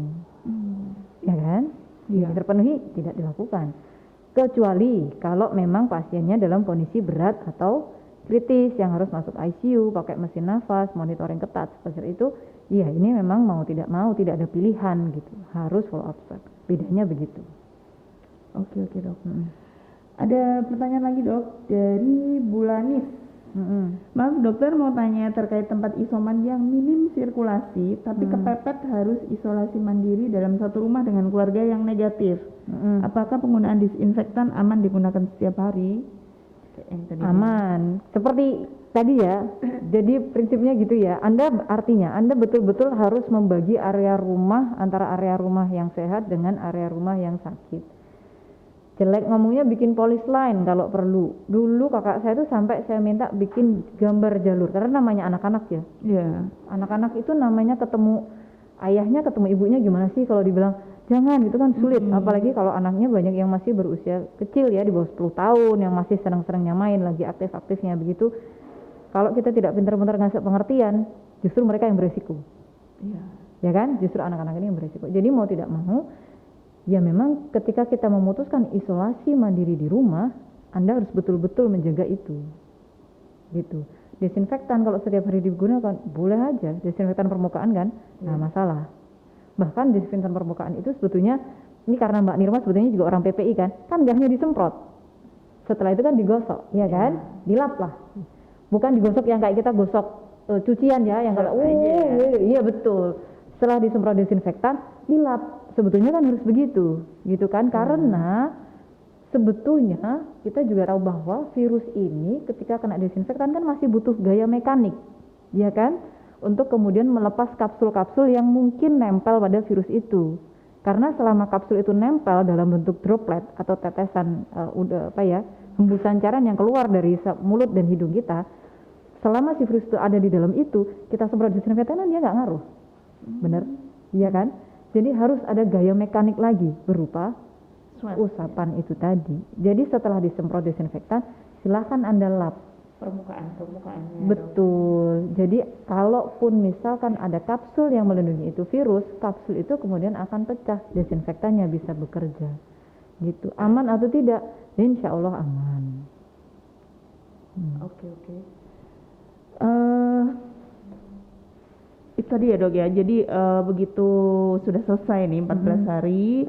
ya kan? Ini terpenuhi, tidak dilakukan. Kecuali kalau memang pasiennya dalam kondisi berat atau kritis yang harus masuk ICU, pakai mesin nafas, monitoring ketat seperti itu, iya ini memang mau tidak ada pilihan gitu, harus follow up swab. Bedanya begitu. Oke dok. Ada pertanyaan lagi dok dari Bulanis. Maaf dokter, mau tanya terkait tempat isoman yang minim sirkulasi tapi kepepet harus isolasi mandiri dalam satu rumah dengan keluarga yang negatif. Apakah penggunaan disinfektan aman digunakan setiap hari? Aman. Seperti tadi ya. Jadi prinsipnya gitu ya. Anda betul-betul harus membagi area rumah antara area rumah yang sehat dengan area rumah yang sakit. Jelek ngomongnya bikin polis line kalau perlu. Dulu kakak saya tuh sampai saya minta bikin gambar jalur karena namanya anak-anak ya. Iya. Anak-anak itu namanya ketemu ayahnya, ketemu ibunya gimana sih kalau dibilang jangan itu kan sulit. Apalagi kalau anaknya banyak yang masih berusia kecil ya di bawah 10 tahun yang masih senang-senangnya main lagi aktif-aktifnya begitu. Kalau kita tidak pintar-pintar ngasih pengertian, justru mereka yang beresiko. Iya. Ya kan? Justru anak-anak ini yang beresiko. Jadi mau tidak mau ya memang ketika kita memutuskan isolasi mandiri di rumah, Anda harus betul-betul menjaga itu. Gitu. Desinfektan kalau setiap hari digunakan, boleh aja. Desinfektan permukaan kan, nggak masalah. Bahkan desinfektan permukaan itu sebetulnya, ini karena Mbak Nirma sebetulnya juga orang PPI kan nggak hanya disemprot. Setelah itu kan digosok, ya kan? Dilap lah. Bukan digosok yang kayak kita gosok cucian ya, yang kalau iya betul. Setelah disemprot desinfektan, dilap. Sebetulnya kan harus begitu, gitu kan? Karena sebetulnya kita juga tahu bahwa virus ini ketika kena desinfektan kan masih butuh gaya mekanik, ya kan? Untuk kemudian melepas kapsul-kapsul yang mungkin nempel pada virus itu. Karena selama kapsul itu nempel dalam bentuk droplet atau tetesan hembusan cairan yang keluar dari mulut dan hidung kita, selama si virus itu ada di dalam itu, kita semprot desinfektan dia nggak ngaruh. Bener? Iya kan? Jadi harus ada gaya mekanik lagi berupa usapan itu tadi. Jadi setelah disemprot desinfektan, silakan Anda lap permukaannya. Betul. Jadi kalaupun misalkan ada kapsul yang melindungi itu virus, kapsul itu kemudian akan pecah, desinfektannya bisa bekerja. Gitu. Aman atau tidak? Insya Allah aman. Oke. Itu tadi ya dok ya, jadi begitu sudah selesai nih 14 hari,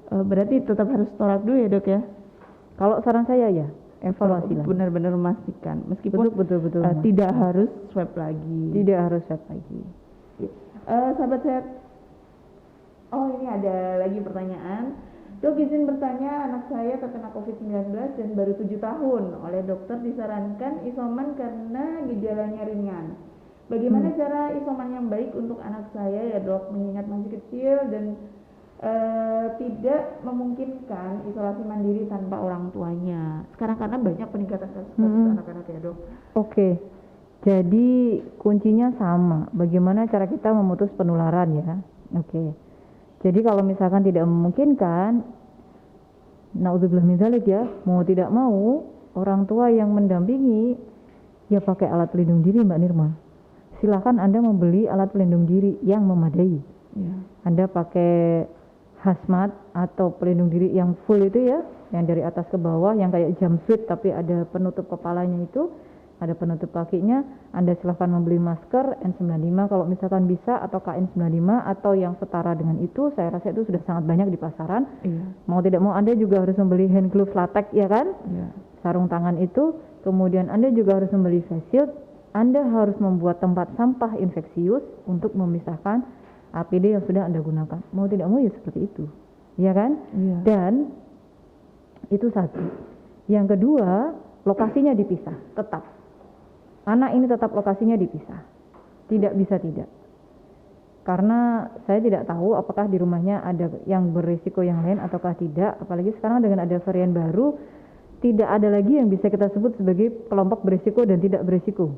berarti tetap harus tolak dulu ya dok ya? Kalau saran saya ya, evaluasi lah. Benar-benar memastikan, meskipun betul. tidak harus swab lagi. Tidak harus swab lagi. Sahabat sehat, ini ada lagi pertanyaan. Dok, izin bertanya, anak saya terkena COVID-19 dan baru 7 tahun. Oleh dokter disarankan isoman karena gejalanya ringan. Bagaimana cara isoman yang baik untuk anak saya ya dok, mengingat masih kecil dan tidak memungkinkan isolasi mandiri tanpa orang tuanya. Sekarang karena banyak peningkatan kasus anak-anak ya dok. Oke, jadi kuncinya sama. Bagaimana cara kita memutus penularan ya? Oke. Jadi kalau misalkan tidak memungkinkan, naudzubillah min dzalik ya, mau tidak mau orang tua yang mendampingi ya pakai alat pelindung diri Mbak Nirma. Silakan Anda membeli alat pelindung diri yang memadai. Ya. Anda pakai hazmat atau pelindung diri yang full itu ya, yang dari atas ke bawah, yang kayak jumpsuit tapi ada penutup kepalanya itu ada penutup kakinya. Anda silahkan membeli masker N95 kalau misalkan bisa, atau KN95 atau yang setara dengan itu. Saya rasa itu sudah sangat banyak di pasaran. Iya. Mau tidak mau Anda juga harus membeli hand glove latex, ya kan? Iya. Sarung tangan itu. Kemudian Anda juga harus membeli face shield. Anda harus membuat tempat sampah infeksius untuk memisahkan APD yang sudah Anda gunakan. Mau tidak mau ya seperti itu, ya kan? Iya. Dan itu satu. Yang kedua, lokasinya dipisah, tetap. Anak ini tetap lokasinya dipisah. Tidak bisa tidak. Karena saya tidak tahu apakah di rumahnya ada yang berisiko yang lain ataukah tidak. Apalagi sekarang dengan ada varian baru, tidak ada lagi yang bisa kita sebut sebagai kelompok berisiko dan tidak berisiko.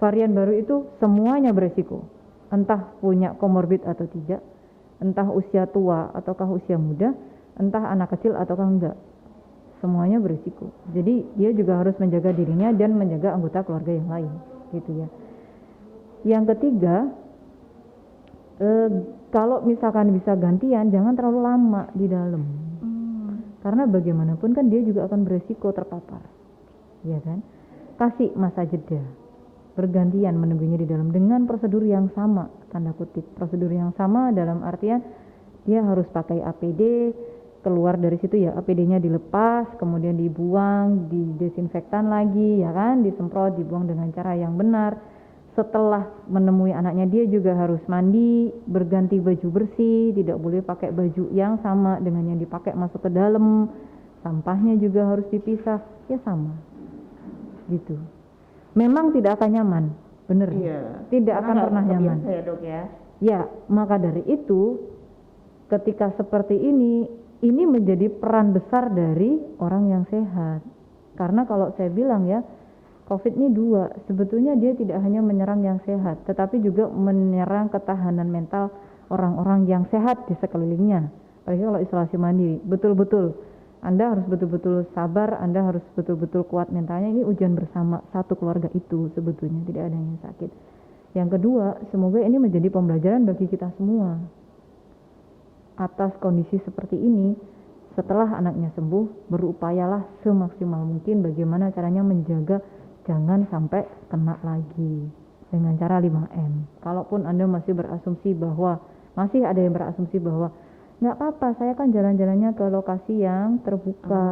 Varian baru itu semuanya berisiko. Entah punya komorbid atau tidak, entah usia tua ataukah usia muda, entah anak kecil ataukah enggak. Semuanya berisiko. Jadi dia juga harus menjaga dirinya dan menjaga anggota keluarga yang lain, gitu ya. Yang ketiga, kalau misalkan bisa gantian, jangan terlalu lama di dalam. Karena bagaimanapun kan dia juga akan beresiko terpapar, ya kan? Kasih masa jeda, bergantian menunggunya di dalam dengan prosedur yang sama, tanda kutip. Prosedur yang sama dalam artian dia harus pakai APD, keluar dari situ ya APD-nya dilepas, kemudian dibuang, didesinfektan lagi, ya kan? Disemprot, dibuang dengan cara yang benar. Setelah menemui anaknya dia juga harus mandi, berganti baju bersih, tidak boleh pakai baju yang sama dengan yang dipakai masuk ke dalam. Sampahnya juga harus dipisah, ya sama. Gitu. Memang tidak akan nyaman, bener. Iya. Tidak akan pernah nyaman. Ya dok ya. Ya, maka dari itu ketika seperti ini menjadi peran besar dari orang yang sehat. Karena kalau saya bilang ya, COVID ini dua, sebetulnya dia tidak hanya menyerang yang sehat, tetapi juga menyerang ketahanan mental orang-orang yang sehat di sekelilingnya. Apalagi kalau isolasi mandiri, betul-betul Anda harus betul-betul sabar, Anda harus betul-betul kuat mentalnya. Ini ujian bersama satu keluarga itu sebetulnya, tidak ada yang sakit. Yang kedua, semoga ini menjadi pembelajaran bagi kita semua. Atas kondisi seperti ini, setelah anaknya sembuh, berupayalah semaksimal mungkin bagaimana caranya menjaga jangan sampai kena lagi dengan cara 5M. Kalaupun Anda masih berasumsi bahwa, masih ada yang berasumsi bahwa nggak apa-apa, saya kan jalan-jalannya ke lokasi yang terbuka,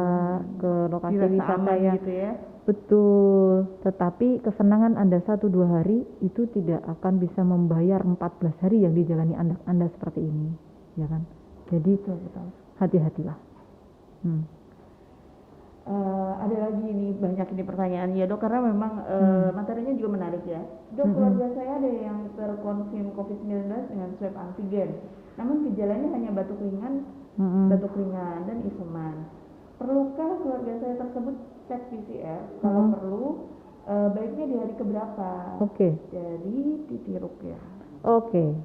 ke lokasi wisata yang gitu ya. Betul, tetapi kesenangan Anda 1-2 hari itu tidak akan bisa membayar 14 hari yang dijalani Anda seperti ini, ya kan? Jadi Betul. hati-hatilah. Ada lagi ini banyak ini pertanyaan ya dok, karena memang materinya juga menarik ya dok. Keluarga saya ada yang terkonfirm COVID-19 dengan swab antigen, namun gejalanya hanya batuk ringan dan isoman. Perlukah keluarga saya tersebut cek PCR? Kalau perlu, baiknya di hari keberapa? Oke. Dari Titiruk ya. Oke.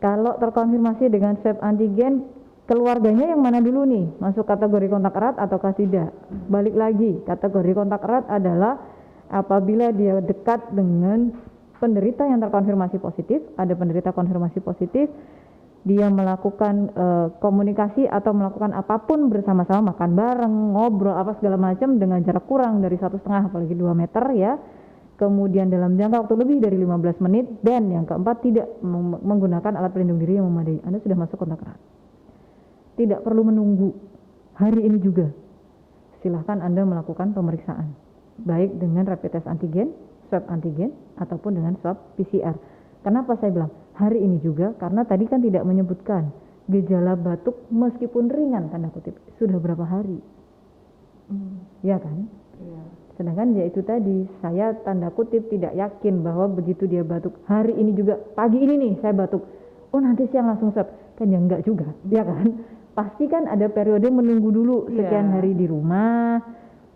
Kalau terkonfirmasi dengan swab antigen, keluarganya yang mana dulu nih? Masuk kategori kontak erat ataukah tidak? Balik lagi, kategori kontak erat adalah apabila dia dekat dengan penderita yang terkonfirmasi positif. Ada penderita konfirmasi positif, dia melakukan komunikasi atau melakukan apapun bersama-sama, makan bareng, ngobrol apa segala macam dengan jarak kurang dari 1,5 apalagi 2 meter ya. Kemudian dalam jangka waktu lebih dari 15 menit, dan yang keempat tidak menggunakan alat pelindung diri yang memadai. Anda sudah masuk kontak erat. Tidak perlu menunggu hari ini juga. Silahkan Anda melakukan pemeriksaan, baik dengan rapid test antigen, swab antigen, ataupun dengan swab PCR. Kenapa saya bilang hari ini juga? Karena tadi kan tidak menyebutkan gejala batuk meskipun ringan, tanda kutip, sudah berapa hari. Ya kan? Iya. Sedangkan ya itu tadi, saya tanda kutip tidak yakin bahwa begitu dia batuk hari ini juga, pagi ini nih saya batuk, oh nanti siang langsung swab, kan ya enggak juga, ya kan? Pasti kan ada periode menunggu dulu sekian hari di rumah,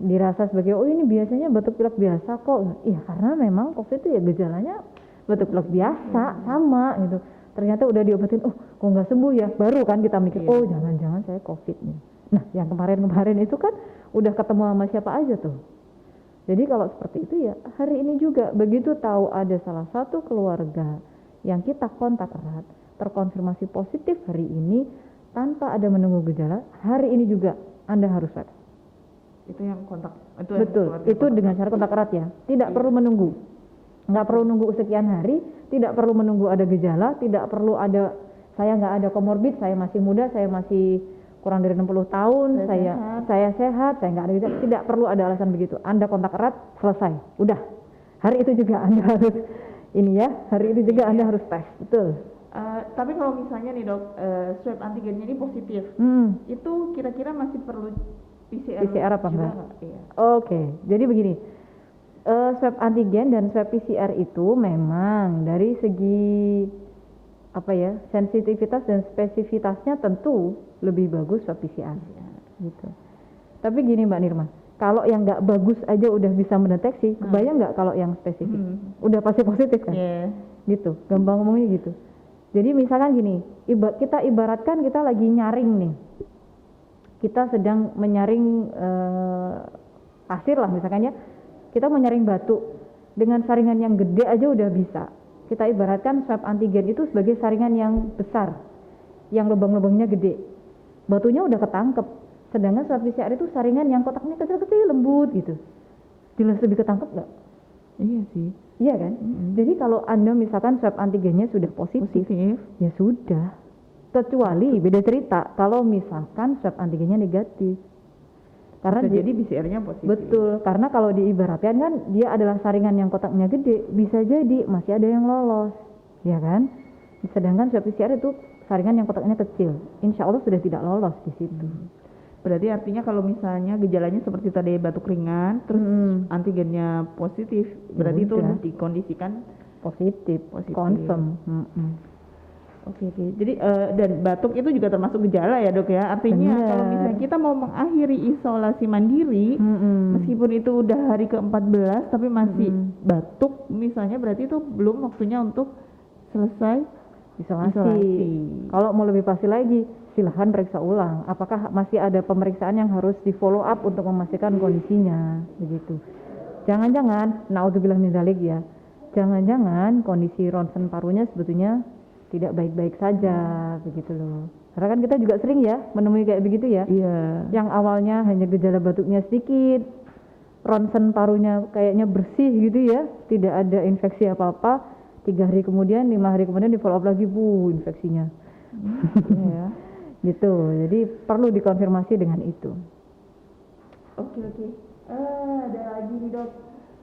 dirasa sebagai oh ini biasanya batuk pilek biasa kok. Iya, karena memang COVID itu ya gejalanya batuk pilek biasa sama gitu. Ternyata udah diobatin, oh kok nggak sembuh ya, baru kan kita mikir oh jangan-jangan saya COVID nih. Nah yang kemarin-kemarin itu kan udah ketemu sama siapa aja tuh. Jadi kalau seperti itu ya hari ini juga, begitu tahu ada salah satu keluarga yang kita kontak erat terkonfirmasi positif hari ini tanpa ada menunggu gejala, hari ini juga Anda harus swab. Itu yang kontak. Itu yang Betul, keluarga itu kontak dengan erat. syarat kontak erat ya. Tidak Iya. perlu menunggu. Nggak perlu nunggu sekian hari, tidak perlu menunggu ada gejala, tidak perlu ada saya nggak ada komorbid, saya masih muda, saya masih kurang dari 60 tahun, saya sehat, saya nggak ada gejala, tidak perlu ada alasan begitu. Anda kontak erat, selesai, udah. Hari itu juga Anda harus ini ya, hari itu juga Anda harus tes, betul. Tapi kalau misalnya nih dok, swab antigennya ini positif, itu kira-kira masih perlu PCR apa juga enggak? nggak? Iya. Oke, jadi begini, swab antigen dan swab PCR itu memang dari segi apa ya, sensitivitas dan spesifitasnya tentu lebih bagus swab PCR gitu. Tapi gini Mbak Nirma, kalau yang nggak bagus aja udah bisa mendeteksi, kebayang nggak kalau yang spesifik? Udah pasti positif kan? Yeah. Gitu, gampang ngomongnya gitu. Jadi misalkan gini, kita ibaratkan kita lagi nyaring nih, kita sedang menyaring pasir lah misalkan ya, kita mau nyaring batu dengan saringan yang gede aja udah bisa. Kita ibaratkan swab antigen itu sebagai saringan yang besar, yang lubang-lubangnya gede, batunya udah ketangkep. Sedangkan swab PCR itu saringan yang kotaknya kecil-kecil, lembut gitu. Jelas lebih ketangkep nggak? Iya sih. Iya kan? Jadi kalau Anda misalkan swab antigennya sudah positif, ya sudah. Kecuali beda cerita kalau misalkan swab antigennya negatif. Karena jadi PCR-nya positif. Betul, karena kalau diibaratkan kan dia adalah saringan yang kotaknya gede, bisa jadi masih ada yang lolos, ya kan? Sedangkan swab PCR itu saringan yang kotaknya kecil, insya Allah sudah tidak lolos di situ. Berarti artinya kalau misalnya gejalanya seperti tadi batuk ringan, terus antigennya positif, berarti itu dikondisikan positif. Confirm. Oke. Jadi dan batuk itu juga termasuk gejala ya dok ya. Artinya kalau misalnya kita mau mengakhiri isolasi mandiri, meskipun itu udah hari ke-14 tapi masih batuk misalnya, berarti itu belum waktunya untuk selesai isolasi. Kalau mau lebih pasti lagi, silahkan periksa ulang. Apakah masih ada pemeriksaan yang harus di follow up untuk memastikan kondisinya, begitu. Jangan-jangan, naudzubillah min dzalik ya, jangan-jangan kondisi ronsen parunya sebetulnya tidak baik-baik saja, begitu loh. Karena kan kita juga sering ya menemui kayak begitu ya. Iya. Yang awalnya hanya gejala batuknya sedikit, ronsen parunya kayaknya bersih gitu ya, tidak ada infeksi apa-apa. 3 hari kemudian, 5 hari kemudian di follow up lagi, infeksinya. Iya. Gitu. Jadi perlu dikonfirmasi dengan itu. Oke. Ada lagi nih dok.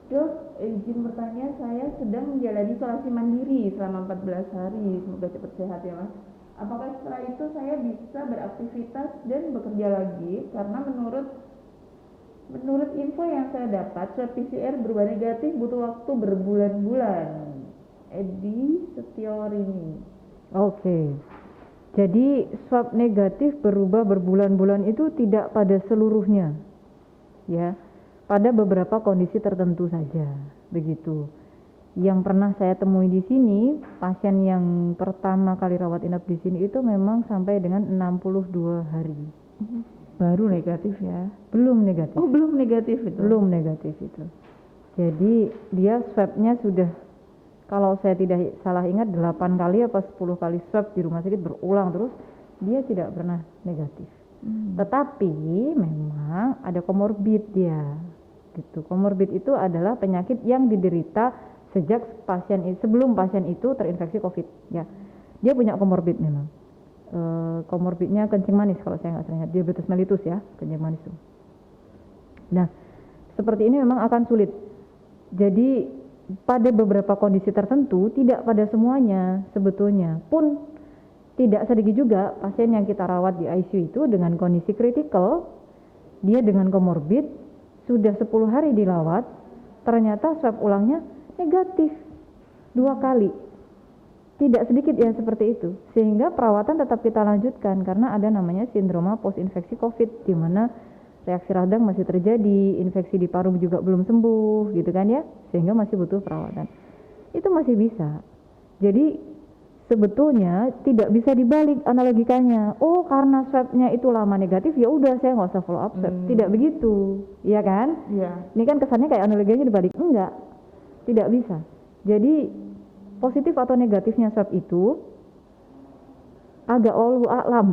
Dok, izin bertanya, saya sedang menjalani isolasi mandiri selama 14 hari. Semoga cepat sehat ya mas. Apakah setelah itu saya bisa beraktivitas dan bekerja lagi? Karena menurut info yang saya dapat, swab PCR berubah negatif butuh waktu berbulan-bulan. Edi Setiorini. Oke. Jadi swab negatif berubah berbulan-bulan itu tidak pada seluruhnya, ya. Pada beberapa kondisi tertentu saja, begitu. Yang pernah saya temui di sini, pasien yang pertama kali rawat inap di sini itu memang sampai dengan 62 hari. Baru negatif ya? Belum negatif. Oh, belum negatif itu? Belum negatif itu. Jadi dia swabnya sudah, kalau saya tidak salah ingat 8 kali apa 10 kali swab di rumah sakit berulang terus, dia tidak pernah negatif. Tetapi memang ada komorbid dia, gitu. Komorbid itu adalah penyakit yang diderita sejak sebelum pasien itu terinfeksi COVID. Ya, dia punya komorbid memang. Komorbidnya kencing manis kalau saya nggak salah ingat, diabetes mellitus ya, kencing manis itu. Nah, seperti ini memang akan sulit. Jadi pada beberapa kondisi tertentu, tidak pada semuanya sebetulnya. Pun tidak sedikit juga pasien yang kita rawat di ICU itu dengan kondisi kritikal, dia dengan komorbid, sudah 10 hari dilawat, ternyata swab ulangnya negatif 2 kali. Tidak sedikit yang seperti itu, sehingga perawatan tetap kita lanjutkan karena ada namanya sindroma post-infeksi COVID, di mana reaksi radang masih terjadi, infeksi di paru juga belum sembuh, gitu kan ya, sehingga masih butuh perawatan. Itu masih bisa. Jadi sebetulnya tidak bisa dibalik analogikannya. Oh, karena swabnya itu lama negatif, ya udah saya nggak usah follow up swab. Tidak begitu, ya kan? Iya. Ini kan kesannya kayak analoginya dibalik. Enggak, tidak bisa. Jadi positif atau negatifnya swab itu agak wallahu a'lam.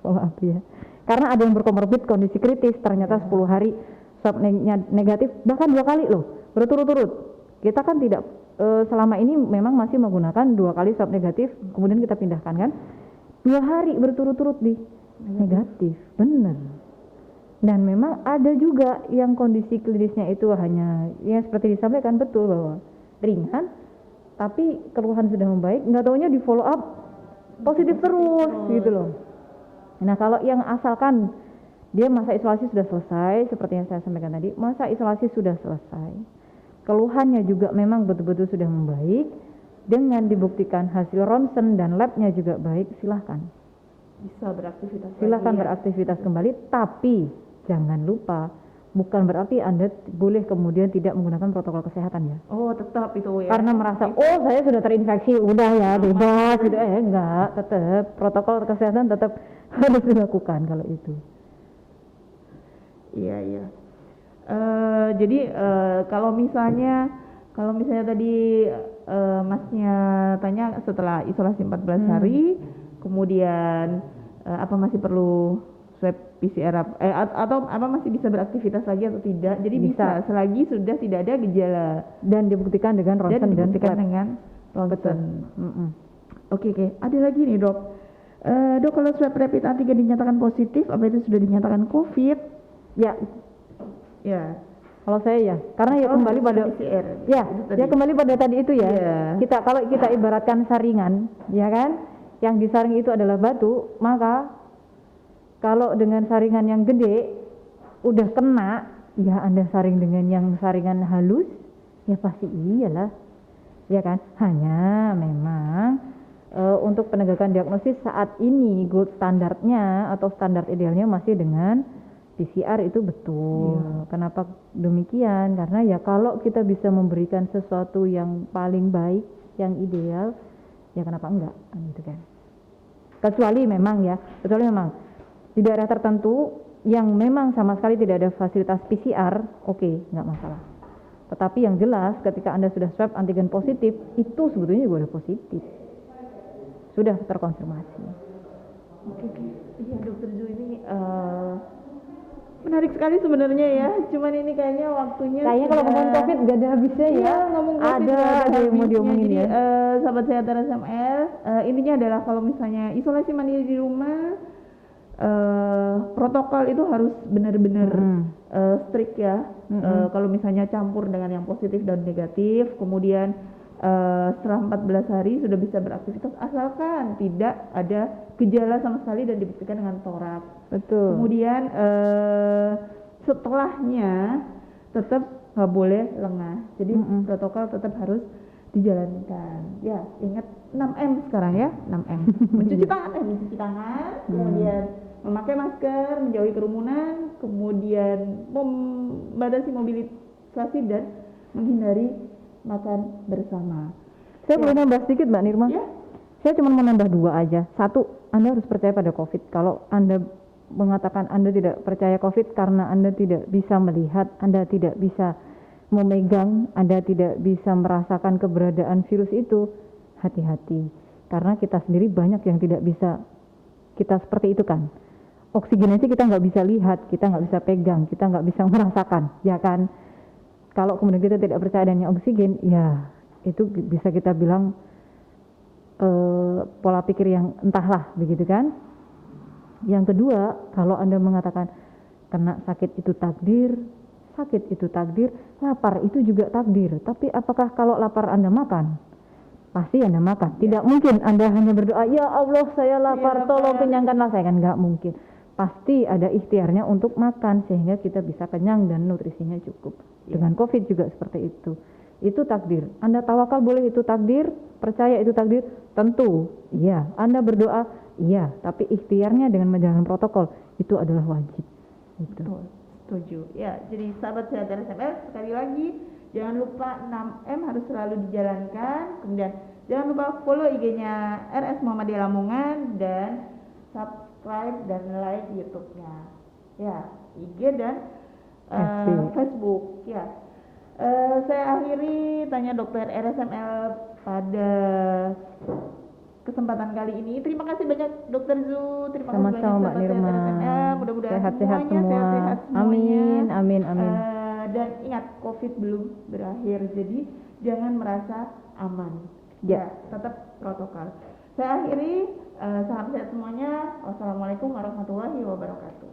Maaf ya. Karena ada yang berkomorbid kondisi kritis, ternyata 10 hari swab negatif, bahkan 2 kali loh, berturut-turut. Kita kan tidak selama ini memang masih menggunakan 2 kali swab negatif, kemudian kita pindahkan kan. 2 hari berturut-turut di negatif, bener. Dan memang ada juga yang kondisi klinisnya itu hanya ya seperti disampaikan betul bahwa ringan, tapi keluhan sudah membaik, nggak taunya di follow up positif terus gitu loh. Nah kalau yang asalkan dia masa isolasi sudah selesai, seperti yang saya sampaikan tadi, masa isolasi sudah selesai, keluhannya juga memang betul-betul sudah membaik, dengan dibuktikan hasil ronsen dan labnya juga baik, silahkan beraktivitas kembali, tapi jangan lupa bukan berarti Anda boleh kemudian tidak menggunakan protokol kesehatan ya. Oh, tetap itu ya. Karena merasa saya sudah terinfeksi, udah ya bebas gitu. Enggak, tetap protokol kesehatan tetap harus dilakukan kalau itu. Iya. Jadi kalau misalnya tadi Masnya tanya setelah isolasi 14 hari, kemudian apa masih perlu swab PCR atau apa masih bisa beraktivitas lagi atau tidak? Jadi bisa selagi sudah tidak ada gejala dan dibuktikan dengan ronsen dan ronsen. Oke. Ada lagi nih dok. Dok, kalau swab rapid antigen dinyatakan positif, apa itu sudah dinyatakan COVID? Ya. Kalau saya ya, karena ya kembali pada PCR. Ya kembali pada tadi itu ya. Kalau kita ibaratkan saringan, ya kan? Yang disaring itu adalah batu, maka kalau dengan saringan yang gede udah kena, ya Anda saring dengan yang saringan halus, ya pasti iyalah. Ya kan? Hanya memang untuk penegakan diagnosis saat ini gold standarnya atau standar idealnya masih dengan PCR itu betul. Kenapa demikian? Karena ya kalau kita bisa memberikan sesuatu yang paling baik, yang ideal, ya kenapa enggak? Gitu kan. Kecuali memang di daerah tertentu yang memang sama sekali tidak ada fasilitas PCR, oke, enggak masalah. Tetapi yang jelas ketika Anda sudah swab antigen positif, itu sebetulnya juga udah positif. Sudah terkonfirmasi. Oke. Iya, Dokter Ju, ini menarik sekali sebenarnya ya. Cuman ini kayaknya waktunya kalau ngomong COVID gak ada habisnya ya. Ngomong COVID ada yang mau diomongin. Jadi sahabat sehat RSML, intinya adalah kalau misalnya isolasi mandiri di rumah, protokol itu harus benar-benar strict ya. Kalau misalnya campur dengan yang positif dan negatif, kemudian setelah 14 hari sudah bisa beraktivitas asalkan tidak ada gejala sama sekali dan dibuktikan dengan torak. Betul. Kemudian setelahnya tetap nggak boleh lengah. Jadi protokol tetap harus dijalankan. Ya, ingat 6M sekarang ya, 6M. Mencuci tangan, kemudian memakai masker, menjauhi kerumunan, kemudian membatasi mobilisasi dan menghindari makan bersama. Saya boleh nambah sedikit Mbak Nirma? Ya. Saya cuma mau nambah 2 aja. 1, Anda harus percaya pada COVID. Kalau Anda mengatakan Anda tidak percaya COVID karena Anda tidak bisa melihat, Anda tidak bisa memegang, Anda tidak bisa merasakan keberadaan virus itu, hati-hati. Karena kita sendiri banyak yang tidak bisa, kita seperti itu kan. Oksigenasi kita nggak bisa lihat, kita nggak bisa pegang, kita nggak bisa merasakan, ya kan? Kalau kemudian kita tidak percaya adanya oksigen, ya itu bisa kita bilang pola pikir yang entahlah, begitu kan? Yang kedua, kalau Anda mengatakan kena sakit itu takdir, lapar itu juga takdir. Tapi apakah kalau lapar Anda makan? Pasti Anda makan. Tidak mungkin Anda hanya berdoa, ya Allah saya lapar, tolong kenyangkanlah saya, kan nggak mungkin. Pasti ada ikhtiarnya untuk makan sehingga kita bisa kenyang dan nutrisinya cukup. Dengan COVID juga seperti itu. Itu takdir. Anda tawakal boleh itu takdir, percaya itu takdir, tentu. Iya, Anda berdoa, iya, tapi ikhtiarnya dengan menjalankan protokol itu adalah wajib. Gitu. Betul, setuju. Ya, jadi sahabat sehat RSML, sekali lagi jangan lupa 6M harus selalu dijalankan. Kemudian jangan lupa follow IG-nya RS Muhammadiyah Lamongan dan subscribe dan like YouTube-nya. Ya, IG dan Facebook. Ya. Saya akhiri tanya dokter RSML pada kesempatan kali ini. Terima kasih banyak Dokter Zu, terima kasih banyak Sama-sama Mbak sahabat Nirma. Sehat RSML. Mudah-mudahan Sehat-sehat semuanya semua. sehat-sehat semuanya. Amin, amin, amin. Dan ingat, COVID belum berakhir, jadi jangan merasa aman. Ya. Tetap protokol. Saya akhiri, salam sehat semuanya. Wassalamualaikum warahmatullahi wabarakatuh.